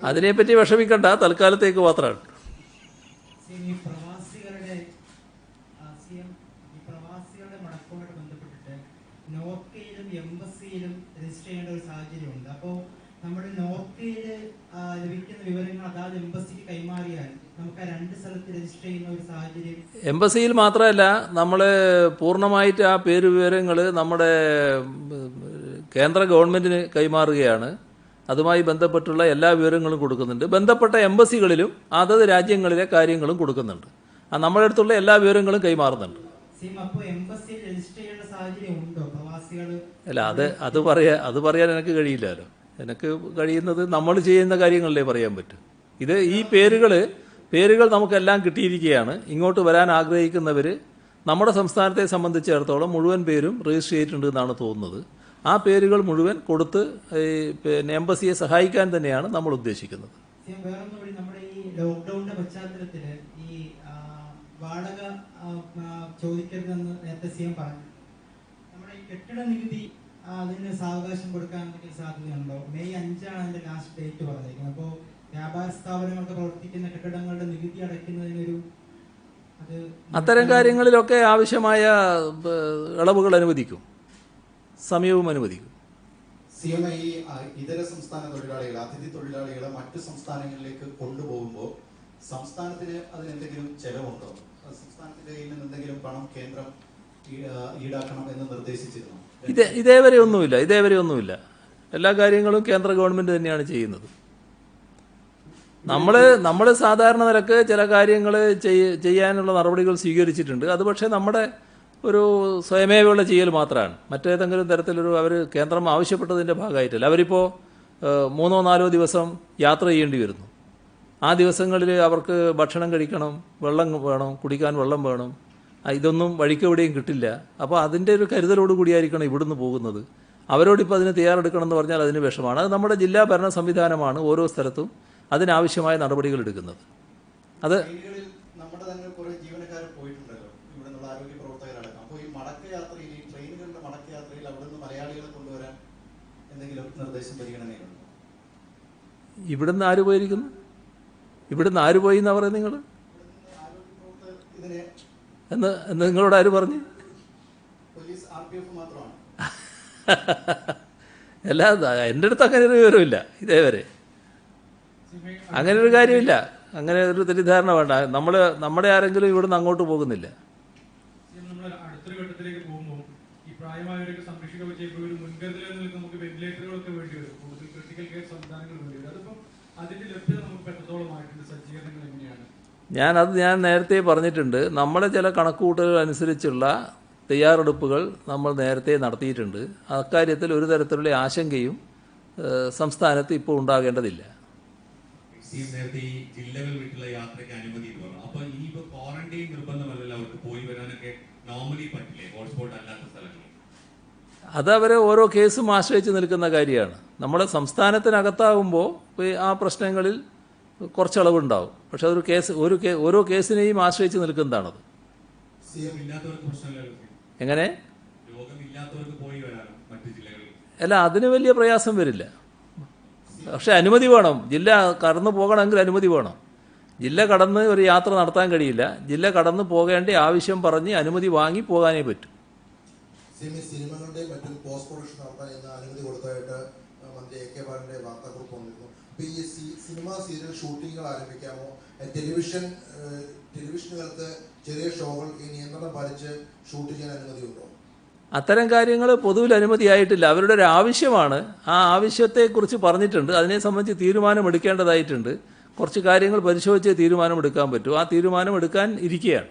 A: അതിനെപ്പറ്റി വിഷമിക്കണ്ട, തൽക്കാലത്തേക്ക് മാത്രമാണ്.
D: നോർക്കയിലും എംബസിയിലും രജിസ്റ്റർ ചെയ്യേണ്ട ഒരു സാഹചര്യമുണ്ട്. അപ്പോൾ നമ്മുടെ നോർക്കയിൽ ലഭിക്കുന്ന വിവരങ്ങൾ അതാത് എംബസിക്ക് കൈമാറിയാൽ നമുക്ക് 2 സ്ഥലത്ത് രജിസ്റ്റർ ചെയ്യുന്ന ഒരു സാഹചര്യം.
A: എംബസിയിൽ മാത്രമല്ല, നമ്മൾ പൂർണ്ണമായിട്ട് ആ പേര് വിവരങ്ങൾ നമ്മുടെ കേന്ദ്ര ഗവൺമെൻറ്റിന് കൈമാറുകയാണ്. അതുമായി ബന്ധപ്പെട്ടുള്ള എല്ലാ വിവരങ്ങളും കൊടുക്കുന്നുണ്ട്. ബന്ധപ്പെട്ട എംബസികളിലും അതത് രാജ്യങ്ങളിലെ കാര്യങ്ങളും കൊടുക്കുന്നുണ്ട്. നമ്മുടെ അടുത്തുള്ള എല്ലാ വിവരങ്ങളും കൈമാറുന്നുണ്ട്. അല്ല, അത് പറയാൻ എനിക്ക് കഴിയില്ലല്ലോ. എനിക്ക് കഴിയുന്നത് നമ്മൾ ചെയ്യുന്ന കാര്യങ്ങളിലേ പറയാൻ പറ്റും. ഈ പേരുകൾ നമുക്കെല്ലാം കിട്ടിയിരിക്കുകയാണ്. ഇങ്ങോട്ട് വരാൻ ആഗ്രഹിക്കുന്നവർ നമ്മുടെ സംസ്ഥാനത്തെ സംബന്ധിച്ചിടത്തോളം മുഴുവൻ പേരും രജിസ്റ്റർ ചെയ്തിട്ടുണ്ട് എന്നാണ് തോന്നുന്നത്. ആ പേരുകൾ മുഴുവൻ കൊടുത്ത് പിന്നെ എംബസിയെ സഹായിക്കാൻ തന്നെയാണ് നമ്മൾ ഉദ്ദേശിക്കുന്നത്.
D: നമ്മുടെ ഈ ലോക്ക്ഡൌണിന്റെ പശ്ചാത്തലത്തിൽ ഈ വാടക ചോദിക്കരുതെന്ന് നേരത്തെ സിഎം പറഞ്ഞു. നമ്മുടെ ഈ കെട്ടിട നികുതി അതിന് സാവകാശം കൊടുക്കാൻ എന്തെങ്കിലും സാധ്യതയുണ്ടോ? മെയ് 5 അതിന്റെ ലാസ്റ്റ് ഡേറ്റ് പറഞ്ഞിരിക്കുന്നത്. അപ്പോൾ വ്യാപാര സ്ഥാപനങ്ങൾക്ക് പ്രവർത്തിക്കുന്ന കെട്ടിടങ്ങളുടെ നികുതി അടയ്ക്കുന്നതിനൊരു
A: അത്തരം കാര്യങ്ങളിലൊക്കെ ആവശ്യമായ ഇളവുകൾ അനുവദിക്കും, സമയവും അനുവദിക്കും.
E: സിഎംഐ ഈ ഇതര സംസ്ഥാന തൊഴിലാളികളെ, അതിഥി തൊഴിലാളികളെ മറ്റു സംസ്ഥാനങ്ങളിലേക്ക് കൊണ്ടുപോകുമ്പോൾ സംസ്ഥാനത്തിന് അതിനെന്തെങ്കിലും ചെലവുണ്ടോ? സംസ്ഥാനത്തിന്റെ കയ്യിൽ നിന്ന് എന്തെങ്കിലും പണം കേന്ദ്രം ഈടാക്കണം എന്ന് നിർദ്ദേശിച്ചിരുന്നു?
A: ഇതേവരെ ഒന്നുമില്ല. എല്ലാ കാര്യങ്ങളും കേന്ദ്ര ഗവൺമെന്റ് തന്നെയാണ് ചെയ്യുന്നത്. നമ്മൾ സാധാരണ നിലക്ക് ചില കാര്യങ്ങൾ ചെയ്യാനുള്ള നടപടികൾ സ്വീകരിച്ചിട്ടുണ്ട്. അത് പക്ഷേ നമ്മുടെ ഒരു സ്വയമേവയുള്ള ചെയ്യൽ മാത്രമാണ്. മറ്റേതെങ്കിലും തരത്തിലൊരു അവർ കേന്ദ്രം ആവശ്യപ്പെട്ടതിൻ്റെ ഭാഗമായിട്ടല്ല. അവരിപ്പോൾ 3-4 ദിവസം യാത്ര ചെയ്യേണ്ടി വരുന്നു. ആ ദിവസങ്ങളിൽ അവർക്ക് ഭക്ഷണം കഴിക്കണം, വെള്ളം വേണം, കുടിക്കാൻ വെള്ളം വേണം. ഇതൊന്നും വഴിക്കെവിടെയും കിട്ടില്ല. അപ്പോൾ അതിൻ്റെ ഒരു കരുതലോട് കൂടിയായിരിക്കണം ഇവിടുന്ന് പോകുന്നത്. അവരോടിപ്പോൾ അതിന് തയ്യാറെടുക്കണം എന്ന് പറഞ്ഞാൽ അതിന് വിഷമാണ്. അത് നമ്മുടെ ജില്ലാ ഭരണ സംവിധാനമാണ് ഓരോ സ്ഥലത്തും അതിനാവശ്യമായ നടപടികൾ എടുക്കുന്നത്. അത്
E: നമ്മുടെ തന്നെ കുറേ ജീവനക്കാർ പോയിട്ടുണ്ടല്ലോ, ഇവിടെ നിന്നുള്ള ആരോഗ്യ പ്രവർത്തകരടക്കം. അപ്പോൾ ഈ മടക്കയാത്രയിൽ, ഈ ട്രെയിനുകളുടെ മടക്കയാത്രയിൽ അവിടുന്ന് മലയാളികളെ കൊണ്ടുവരാൻ എന്തെങ്കിലും നിർദ്ദേശം പരിഗണനയുണ്ടോ?
A: ഇവിടുന്ന് ആര് പോയിരിക്കുന്നു? ഇവിടുന്ന് ആര് പോയി എന്നാ പറയുന്നത് നിങ്ങൾ? എന്ന് നിങ്ങളോട് ആര് പറഞ്ഞു?
E: പോലീസ്, RPF മാത്രമാണ്.
A: അല്ല, എൻ്റെ അടുത്ത് അങ്ങനെ ഒരു വിവരമില്ല ഇതേവരെ. അങ്ങനെ ഒരു കാര്യമില്ല. അങ്ങനെ ഒരു തെറ്റിദ്ധാരണ വേണ്ട. നമ്മുടെ ആരെങ്കിലും ഇവിടുന്ന് അങ്ങോട്ട് പോകുന്നില്ല.
F: അടുത്തൊരു ഘട്ടത്തിലേക്ക് പോകുമ്പോൾ ഈ പ്രായമായവരൊക്കെ സംരക്ഷിക്കുക ചെയ്യുമ്പോൾ ഒരു മുൻകരുതൽ എന്ന നിലയ്ക്ക് നമുക്ക് വെന്റിലേറ്ററുകളൊക്കെ വേണ്ടി വരും, കൂടുതൽ ക്രിട്ടിക്കൽ കെയർ സംവിധാനങ്ങൾ വേണ്ടി വരും. അതിപ്പം അതിന്റെ ലഭ്യത നമുക്ക് എത്രത്തോളമായിട്ടുണ്ട്? സജ്ജീകരണങ്ങൾ എങ്ങനെയാണ്?
A: ഞാൻ നേരത്തെ പറഞ്ഞിട്ടുണ്ട്. നമ്മുടെ ചില കണക്കുകൂട്ടലുകൾ അനുസരിച്ചുള്ള തയ്യാറെടുപ്പുകൾ നമ്മൾ നേരത്തെ നടത്തിയിട്ടുണ്ട്. അക്കാര്യത്തിൽ ഒരു തരത്തിലുള്ള ആശങ്കയും സംസ്ഥാനത്ത് ഇപ്പോൾ ഉണ്ടാകേണ്ടതില്ല.
G: നേരത്തെ ഈ ജില്ലകൾ വിട്ടുള്ള യാത്രയ്ക്ക് അനുമതി എന്ന് പറഞ്ഞു. അപ്പൊ ഇനിയിപ്പോ ക്വാറന്റൈൻ നിർബന്ധമല്ലല്ലോ അവർക്ക് പോയി വരാനൊക്കെ നോർമലി പറ്റില്ലേ ഹോട്ട്സ്പോട്ട് അല്ലാത്ത സ്ഥലങ്ങളിൽ?
A: അത് അവരെ ഓരോ കേസും ആശ്രയിച്ച് നിൽക്കുന്ന കാര്യമാണ്. നമ്മുടെ സംസ്ഥാനത്തിനകത്താകുമ്പോൾ ആ പ്രശ്നങ്ങളിൽ കുറച്ചളവുണ്ടാവും. പക്ഷെ അതൊരു ഓരോ കേസിനെയും ആശ്രയിച്ച് നിൽക്കുന്നതാണത്. എങ്ങനെ?
G: രോഗമില്ലാത്തവർക്ക് പോയി വരാനോ മറ്റു ജില്ലകളിൽ?
A: അല്ല, അതിന് വലിയ പ്രയാസം വരില്ല. പക്ഷെ അനുമതി വേണം. ജില്ല കടന്നു പോകണമെങ്കിൽ അനുമതി വേണം. ജില്ല കടന്ന് ഒരു യാത്ര നടത്താൻ കഴിയില്ല. ജില്ല കടന്നു പോകേണ്ട ആവശ്യം പറഞ്ഞ് അനുമതി വാങ്ങി പോകാനേ പറ്റൂ.
H: സിനിമകളുടെയും മറ്റും പോസ്റ്റ് പ്രൊഡക്ഷൻ നടത്താൻ ഇന്ന് അനുമതി കൊടുത്തതായിട്ട് മന്ത്രി AK ബാലന്റെ വാർത്താക്കുറിപ്പ് വന്നിരുന്നു. അപ്പോൾ ഈ സിനിമ സീരിയൽ ഷൂട്ടിങ്ങുകൾ ആരംഭിക്കാമോ? ടെലിവിഷനുകൾക്ക് ചെറിയ ഷോകൾ ഈ നിയന്ത്രണം പാലിച്ച് ഷൂട്ട് ചെയ്യാൻ അനുമതിയുണ്ടോ?
A: അത്തരം കാര്യങ്ങൾ പൊതുവിൽ അനുമതിയായിട്ടില്ല. അവരുടെ ഒരു ആവശ്യമാണ്. ആ ആവശ്യത്തെക്കുറിച്ച് പറഞ്ഞിട്ടുണ്ട്. അതിനെ സംബന്ധിച്ച് തീരുമാനമെടുക്കേണ്ടതായിട്ടുണ്ട്. കുറച്ച് കാര്യങ്ങൾ പരിശോധിച്ച് തീരുമാനമെടുക്കാൻ പറ്റൂ. ആ തീരുമാനം എടുക്കാൻ ഇരിക്കുകയാണ്.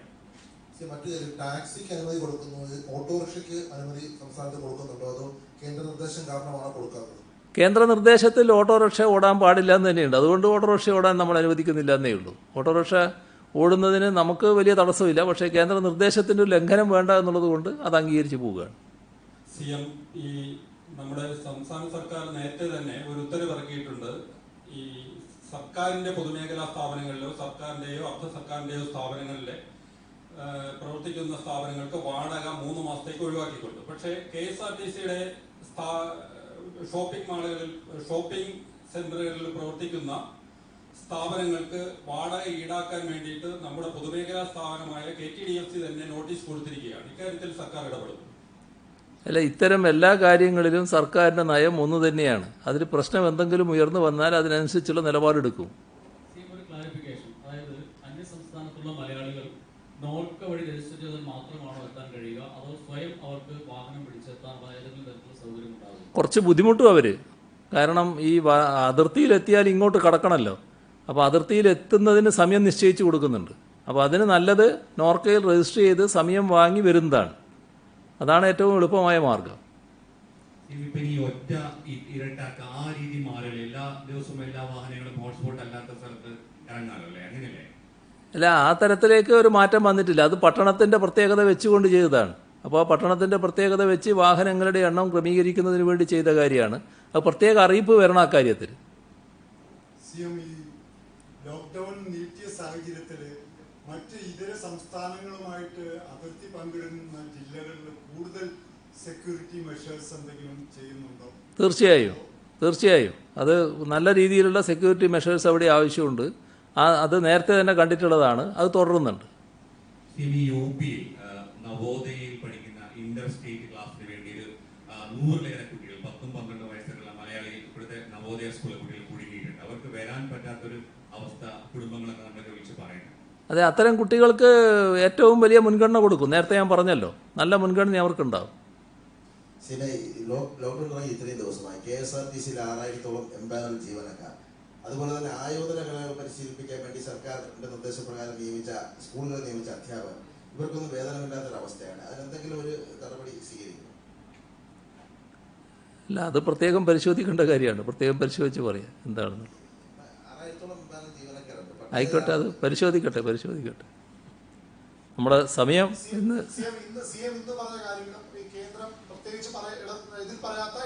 H: മറ്റു ടാക്സിക്ക് അനുമതി കൊടുക്കുന്നു, ഓട്ടോറിക്ഷയ്ക്ക് അനുമതി സംസ്ഥാനത്ത് കൊടുക്കുന്നുണ്ടോ? അതോ കേന്ദ്ര നിർദ്ദേശം കാരണമാണോ കൊടുക്കാത്തത്?
A: കേന്ദ്ര നിർദ്ദേശത്തിൽ ഓട്ടോറിക്ഷ ഓടാൻ പാടില്ല എന്ന് തന്നെയുണ്ട്. അതുകൊണ്ട് ഓട്ടോറിക്ഷ ഓടാൻ നമ്മൾ അനുവദിക്കുന്നില്ല എന്നേ ഉള്ളൂ. ഓട്ടോറിക്ഷ ഓടുന്നതിന് നമുക്ക് വലിയ തടസ്സമില്ല. പക്ഷേ കേന്ദ്ര നിർദ്ദേശത്തിൻ്റെ ഒരു ലംഘനം വേണ്ട എന്നുള്ളത് കൊണ്ട് അത് അംഗീകരിച്ച് പോവുകയാണ്.
I: CM, ഈ നമ്മുടെ സംസ്ഥാന സർക്കാർ നേരത്തെ തന്നെ ഒരു ഉത്തരവ് ഇറക്കിയിട്ടുണ്ട്. ഈ സർക്കാരിന്റെ പൊതുമേഖലാ സ്ഥാപനങ്ങളിലോ സർക്കാരിന്റെയോ അർദ്ധ സർക്കാരിന്റെയോ സ്ഥാപനങ്ങളിലെ പ്രവർത്തിക്കുന്ന സ്ഥാപനങ്ങൾക്ക് വാടക 3 മാസത്തേക്ക് ഒഴിവാക്കിക്കൊണ്ട്. പക്ഷേ KSRTCയുടെ ഷോപ്പിംഗ് മാളുകളിൽ, ഷോപ്പിംഗ് സെന്ററുകളിൽ പ്രവർത്തിക്കുന്ന സ്ഥാപനങ്ങൾക്ക് വാടക ഈടാക്കാൻ വേണ്ടിയിട്ട് നമ്മുടെ പൊതുമേഖലാ സ്ഥാപനമായ KTDFC തന്നെ നോട്ടീസ് കൊടുത്തിരിക്കുകയാണ്. ഇക്കാര്യത്തിൽ സർക്കാർ ഇടപെടും?
A: അല്ല, ഇത്തരം എല്ലാ കാര്യങ്ങളിലും സർക്കാരിൻ്റെ നയം ഒന്ന് തന്നെയാണ്. അതിൽ പ്രശ്നം എന്തെങ്കിലും ഉയർന്നു വന്നാൽ അതിനനുസരിച്ചുള്ള നിലപാടെടുക്കും.
J: ഒരു ക്ലാരിഫിക്കേഷൻ, അതായത് അന്യസംസ്ഥാനത്തുള്ള മലയാളികൾ നോർക്ക വഴി രജിസ്റ്റർ ചെയ്താൽ മാത്രമാണോ എത്താൻ കഴിയുക, അതോ സ്വയം അവർക്ക് വാഹനം പിടിച്ചെത്താനുള്ള ഏതെങ്കിലും തരത്തിലുള്ള സൗകര്യം ഉണ്ടാകും?
A: കുറച്ച് ബുദ്ധിമുട്ടും അവർ കാരണം ഈ അതിർത്തിയിലെത്തിയാൽ ഇങ്ങോട്ട് കടക്കണമല്ലോ. അപ്പോൾ അതിർത്തിയിലെത്തുന്നതിന് സമയം നിശ്ചയിച്ച് കൊടുക്കുന്നുണ്ട്. അപ്പോൾ അതിന് നല്ലത് നോർക്കയിൽ രജിസ്റ്റർ ചെയ്ത് സമയം വാങ്ങി വരുന്നതാണ്. അതാണ് ഏറ്റവും എളുപ്പമായ മാർഗം.
G: ഇപ്പം ഈ ഒറ്റ ഇരട്ടാക്ക ആ രീതി മാറില്ല. എല്ലാ ദിവസവും എല്ലാ വാഹനങ്ങളും ഹോട്ട്സ്പോട്ട് അല്ലാത്ത സ്ഥലത്ത് ഇറങ്ങാമല്ലോ, അങ്ങനെയല്ലേ?
A: അല്ല, ആ തരത്തിലേക്ക് ഒരു മാറ്റം വന്നിട്ടില്ല. അത് പട്ടണത്തിൻ്റെ പ്രത്യേകത വെച്ചുകൊണ്ട് ചെയ്തതാണ്. അപ്പോൾ ആ പട്ടണത്തിൻ്റെ പ്രത്യേകത വെച്ച് വാഹനങ്ങളുടെ എണ്ണം ക്രമീകരിക്കുന്നതിന് വേണ്ടി ചെയ്ത കാര്യമാണ്. അത് പ്രത്യേക അറിയിപ്പ് വരണം ആ കാര്യത്തിൽ.
K: ലോക്ക്ഡൌൺ നീട്ടിയ സാഹചര്യത്തിൽ മറ്റ് ഇതര സംസ്ഥാനങ്ങളുമായിട്ട് അതിർത്തി പങ്കിടുന്ന ജില്ലകളിൽ കൂടുതൽ സെക്യൂരിറ്റി മെഷേഴ്സ് എന്തെങ്കിലും ചെയ്യുന്നുണ്ടോ?
A: തീർച്ചയായും അത് നല്ല രീതിയിലുള്ള സെക്യൂരിറ്റി മെഷേഴ്സ് അവിടെ ആവശ്യമുണ്ട്. അത് നേരത്തെ തന്നെ കണ്ടിട്ടുള്ളതാണ്. അത് തുടരുന്നുണ്ട്.
G: നവോദയയിൽ പഠിക്കുന്ന ഇന്റർ സ്റ്റേറ്റ് ക്ലാസ്സിന് വേണ്ടി 100-ലേറെ കുട്ടികൾ 10-12 വയസ്സുള്ള മലയാളി ഇപ്പോഴത്തെ നവോദയ സ്കൂളിലെ കുട്ടികൾ കുടുങ്ങിയിട്ടുണ്ട്. അവർക്ക് വരാൻ പറ്റാത്തൊരു അവസ്ഥ കുടുംബങ്ങളൊക്കെ നമ്മളൊക്കെ വിളിച്ച് പറയുന്നത്.
A: അതെ, അത്തരം കുട്ടികൾക്ക് ഏറ്റവും വലിയ മുൻഗണന കൊടുക്കും. നേരത്തെ ഞാൻ പറഞ്ഞല്ലോ, നല്ല മുൻഗണന അവർക്കുണ്ടാവും.
H: ലോക്ക്ഡൌൺ ഇത്രയും ദിവസമായി KSRTCയിൽ 6000-ഓളം എംപാനൽ ജീവനക്കാർ, അതുപോലെ തന്നെ ആയോധന കലകൾ പരിശീലിപ്പിക്കാൻ വേണ്ടി സർക്കാരിന്റെ നിർദ്ദേശപ്രകാരം സ്കൂളുകളിൽ നിയമിച്ച അധ്യാപകർ, ഇവർക്കൊന്നും വേതനമില്ലാത്തൊരവസ്ഥയാണ്. അതിനെന്തെങ്കിലും ഒരു നടപടി സ്വീകരിക്കും?
A: അല്ല, അത് പ്രത്യേകം പരിശോധിക്കേണ്ട കാര്യമാണ്. പ്രത്യേകം പരിശോധിച്ച് പറയാം എന്താണെന്നുള്ളത്.
H: 6000-ഓളം എംപാനൽ ജീവനക്കാരുണ്ട്.
A: ആയിക്കോട്ടെ, അത് പരിശോധിക്കട്ടെ. നമ്മുടെ സമയം ഇന്ന്
K: പറഞ്ഞ കാര്യങ്ങളും ഈ കേന്ദ്രം പ്രത്യേകിച്ച് ഇതിൽ പറയാത്ത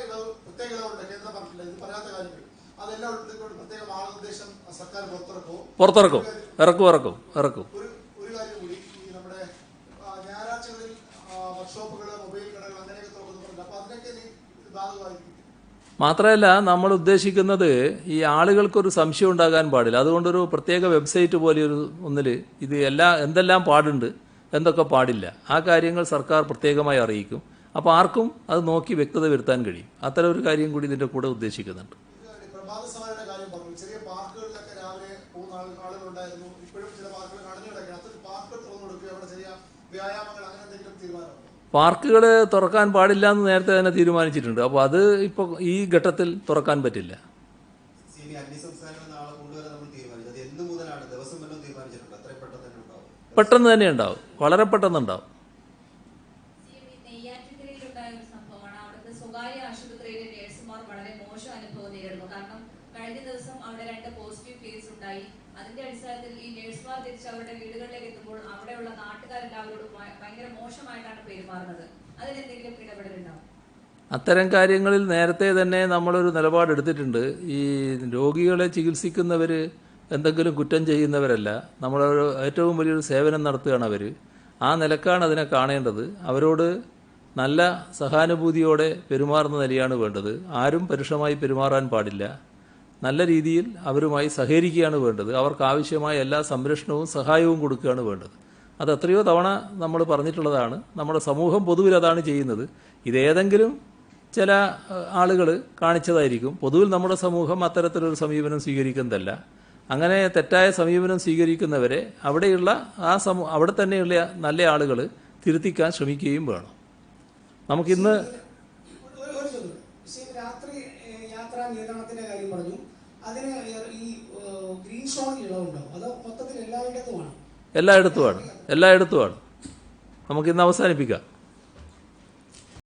K: പ്രത്യേക ഇളവുണ്ട്. കേന്ദ്രം പറഞ്ഞില്ല, ഇത് പറയാത്ത കാര്യങ്ങൾ അതെല്ലാം പ്രത്യേക മാർഗനിർദ്ദേശം സർക്കാർ പുറത്തിറക്കും. ഇറക്കും. ഒരു കാര്യം കൂടി, ഈ നമ്മുടെ ഞായറാഴ്ചകളിൽ വർക്ക്ഷോപ്പുകള്, മൊബൈൽ കടകൾ അങ്ങനെയൊക്കെ തുറക്കുന്നുണ്ട്. അപ്പൊ അതിനൊക്കെ ബാധകമായിരിക്കും.
A: മാത്രമല്ല, നമ്മൾ ഉദ്ദേശിക്കുന്നത് ഈ ആളുകൾക്കൊരു സംശയം ഉണ്ടാകാൻ പാടില്ല. അതുകൊണ്ടൊരു പ്രത്യേക വെബ്സൈറ്റ് പോലെ ഒന്നിൽ ഇത് എന്തെല്ലാം പാടുണ്ട്, എന്തൊക്കെ പാടില്ല, ആ കാര്യങ്ങൾ സർക്കാർ പ്രത്യേകമായി അറിയിക്കും. അപ്പോൾ ആർക്കും അത് നോക്കി വ്യക്തത വരുത്താൻ കഴിയും. അത്തരം ഒരു കാര്യം കൂടി ഇതിൻ്റെ കൂടെ ഉദ്ദേശിക്കുന്നുണ്ട്.
K: പ്രഭാത സവാരിയുടെ കാര്യം പറഞ്ഞു. ചെറിയ പാർക്കുകളിലൊക്കെ രാവിലെ പോകുന്ന ആളുകളുണ്ടായിരുന്നു. ഇപ്പോഴും ചില പാർക്കുകൾ അടഞ്ഞു കിടക്കുകയാണ്. അതൊരു പാർക്ക് തുറന്നു കൊടുക്കുക, അവിടെ ചെറിയ വ്യായാമങ്ങൾ അങ്ങനെ എന്തെങ്കിലും തീരുമാനമുണ്ടോ?
A: പാർക്കുകൾ തുറക്കാൻ പാടില്ല എന്ന് നേരത്തെ തന്നെ തീരുമാനിച്ചിട്ടുണ്ട്. അപ്പോൾ അത് ഇപ്പോൾ ഈ ഘട്ടത്തിൽ തുറക്കാൻ പറ്റില്ല. പെട്ടെന്ന് തന്നെ ഉണ്ടാവും, വളരെ പെട്ടെന്നുണ്ടാവും.
L: സ്വകാര്യ ആശുപത്രിയിലെ നഴ്സുമാർ വളരെ മോശം അനുഭവം നേരിടുന്നു. കാരണം കഴിഞ്ഞ ദിവസം അവിടെ 2 പോസിറ്റീവ് കേസ് ഉണ്ടായി. അതിന്റെ അടിസ്ഥാനത്തിൽ ഈ നഴ്സുമാർ തിരിച്ച് അവരുടെ വീടുകളിലേക്ക് എത്തുമ്പോൾ അവിടെയുള്ള നാട്ടുകാരെല്ലാവരോടും ഭയങ്കര മോശമായിട്ടാണ് പെരുമാറുന്നത്. അതിനെന്തെങ്കിലും ഇടപെടലുണ്ടാവും?
A: അത്തരം കാര്യങ്ങളിൽ നേരത്തെ തന്നെ നമ്മളൊരു നിലപാടെടുത്തിട്ടുണ്ട്. ഈ രോഗികളെ ചികിത്സിക്കുന്നവർ എന്തെങ്കിലും കുറ്റം ചെയ്യുന്നവരല്ല. നമ്മളൊരു ഏറ്റവും വലിയൊരു സേവനം നടത്തുകയാണ് അവർ. ആ നിലക്കാണ് അതിനെ കാണേണ്ടത്. അവരോട് നല്ല സഹാനുഭൂതിയോടെ പെരുമാറുന്ന നിലയാണ് വേണ്ടത്. ആരും പരുഷമായി പെരുമാറാൻ പാടില്ല. നല്ല രീതിയിൽ അവരുമായി സഹകരിക്കുകയാണ് വേണ്ടത്. അവർക്ക് ആവശ്യമായ എല്ലാ സംരക്ഷണവും സഹായവും കൊടുക്കുകയാണ് വേണ്ടത്. അത് എത്രയോ തവണ നമ്മൾ പറഞ്ഞിട്ടുള്ളതാണ്. നമ്മുടെ സമൂഹം പൊതുവിൽ അതാണ് ചെയ്യുന്നത്. ഇതേതെങ്കിലും ചില ആളുകൾ കാണിച്ചതായിരിക്കും. പൊതുവിൽ നമ്മുടെ സമൂഹം അത്തരത്തിലൊരു സമീപനം സ്വീകരിക്കുന്നതല്ല. അങ്ങനെ തെറ്റായ സമീപനം സ്വീകരിക്കുന്നവരെ അവിടെ തന്നെയുള്ള നല്ല ആളുകൾ തിരുത്തിക്കാൻ ശ്രമിക്കുകയും വേണം. നമുക്കിന്ന്
C: രാത്രി യാത്രാ നിയന്ത്രണത്തിന്റെ കാര്യം പറഞ്ഞു. അതിന് ഈ ഗ്രീൻ സോണിൽ ഇളവുണ്ടോ, അതോ മൊത്തത്തിൽ എല്ലായിടത്തുമാണ്?
A: എല്ലായിടത്തുമാണ്. നമുക്കിന്ന് അവസാനിപ്പിക്കാം.